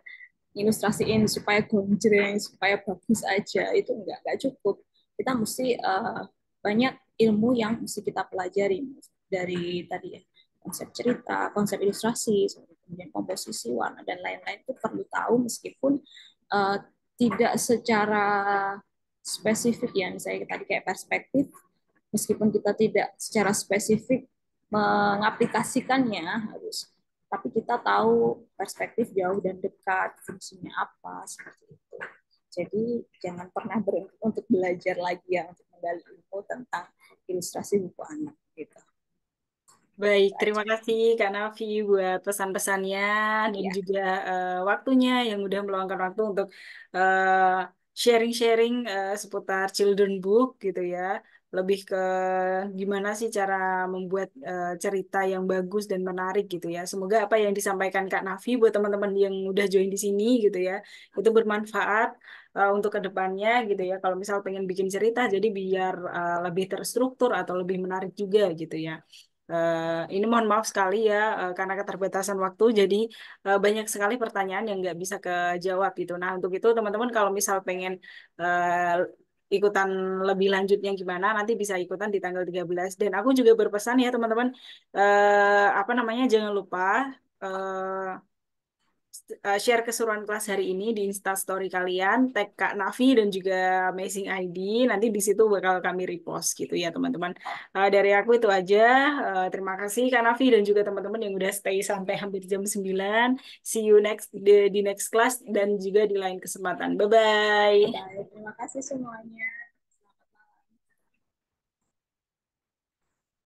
ilustrasiin supaya gonjreng, supaya bagus aja, itu enggak cukup. Kita mesti banyak ilmu yang mesti kita pelajari dari tadi ya, konsep cerita, konsep ilustrasi, kemudian komposisi warna dan lain-lain itu perlu tahu meskipun uh, tidak secara spesifik ya, misalnya tadi kayak perspektif, meskipun kita tidak secara spesifik mengaplikasikannya harus, tapi kita tahu perspektif jauh dan dekat, fungsinya apa, seperti itu. Jadi jangan pernah berhenti untuk belajar lagi ya, untuk menggali ilmu tentang ilustrasi buku anak gitu. Baik, Itu terima aja. kasih Kak Nafi buat pesan-pesannya dan Ya, juga waktunya yang udah meluangkan waktu untuk eh, sharing-sharing seputar children book gitu ya. Lebih ke gimana sih cara membuat cerita yang bagus dan menarik gitu ya. Semoga apa yang disampaikan Kak Nafi buat teman-teman yang udah join di sini gitu ya, itu bermanfaat untuk kedepannya gitu ya. Kalau misal pengen bikin cerita, jadi biar lebih terstruktur atau lebih menarik juga gitu ya. Ini mohon maaf sekali ya karena keterbatasan waktu jadi banyak sekali pertanyaan yang nggak bisa kejawab gitu. Nah untuk itu teman-teman kalau misal pengen ikutan lebih lanjutnya gimana nanti bisa ikutan di tanggal 13 dan aku juga berpesan ya teman-teman apa namanya jangan lupa share keseruan kelas hari ini di Instastory kalian, tag Kak Nafi dan juga Amazing ID. Nanti di situ bakal kami repost gitu ya teman-teman. Dari aku itu aja. Terima kasih Kak Nafi dan juga teman-teman yang udah stay sampai hampir jam 9. See you di next class dan juga di lain kesempatan. bye Bye-bye. bye. Terima kasih semuanya.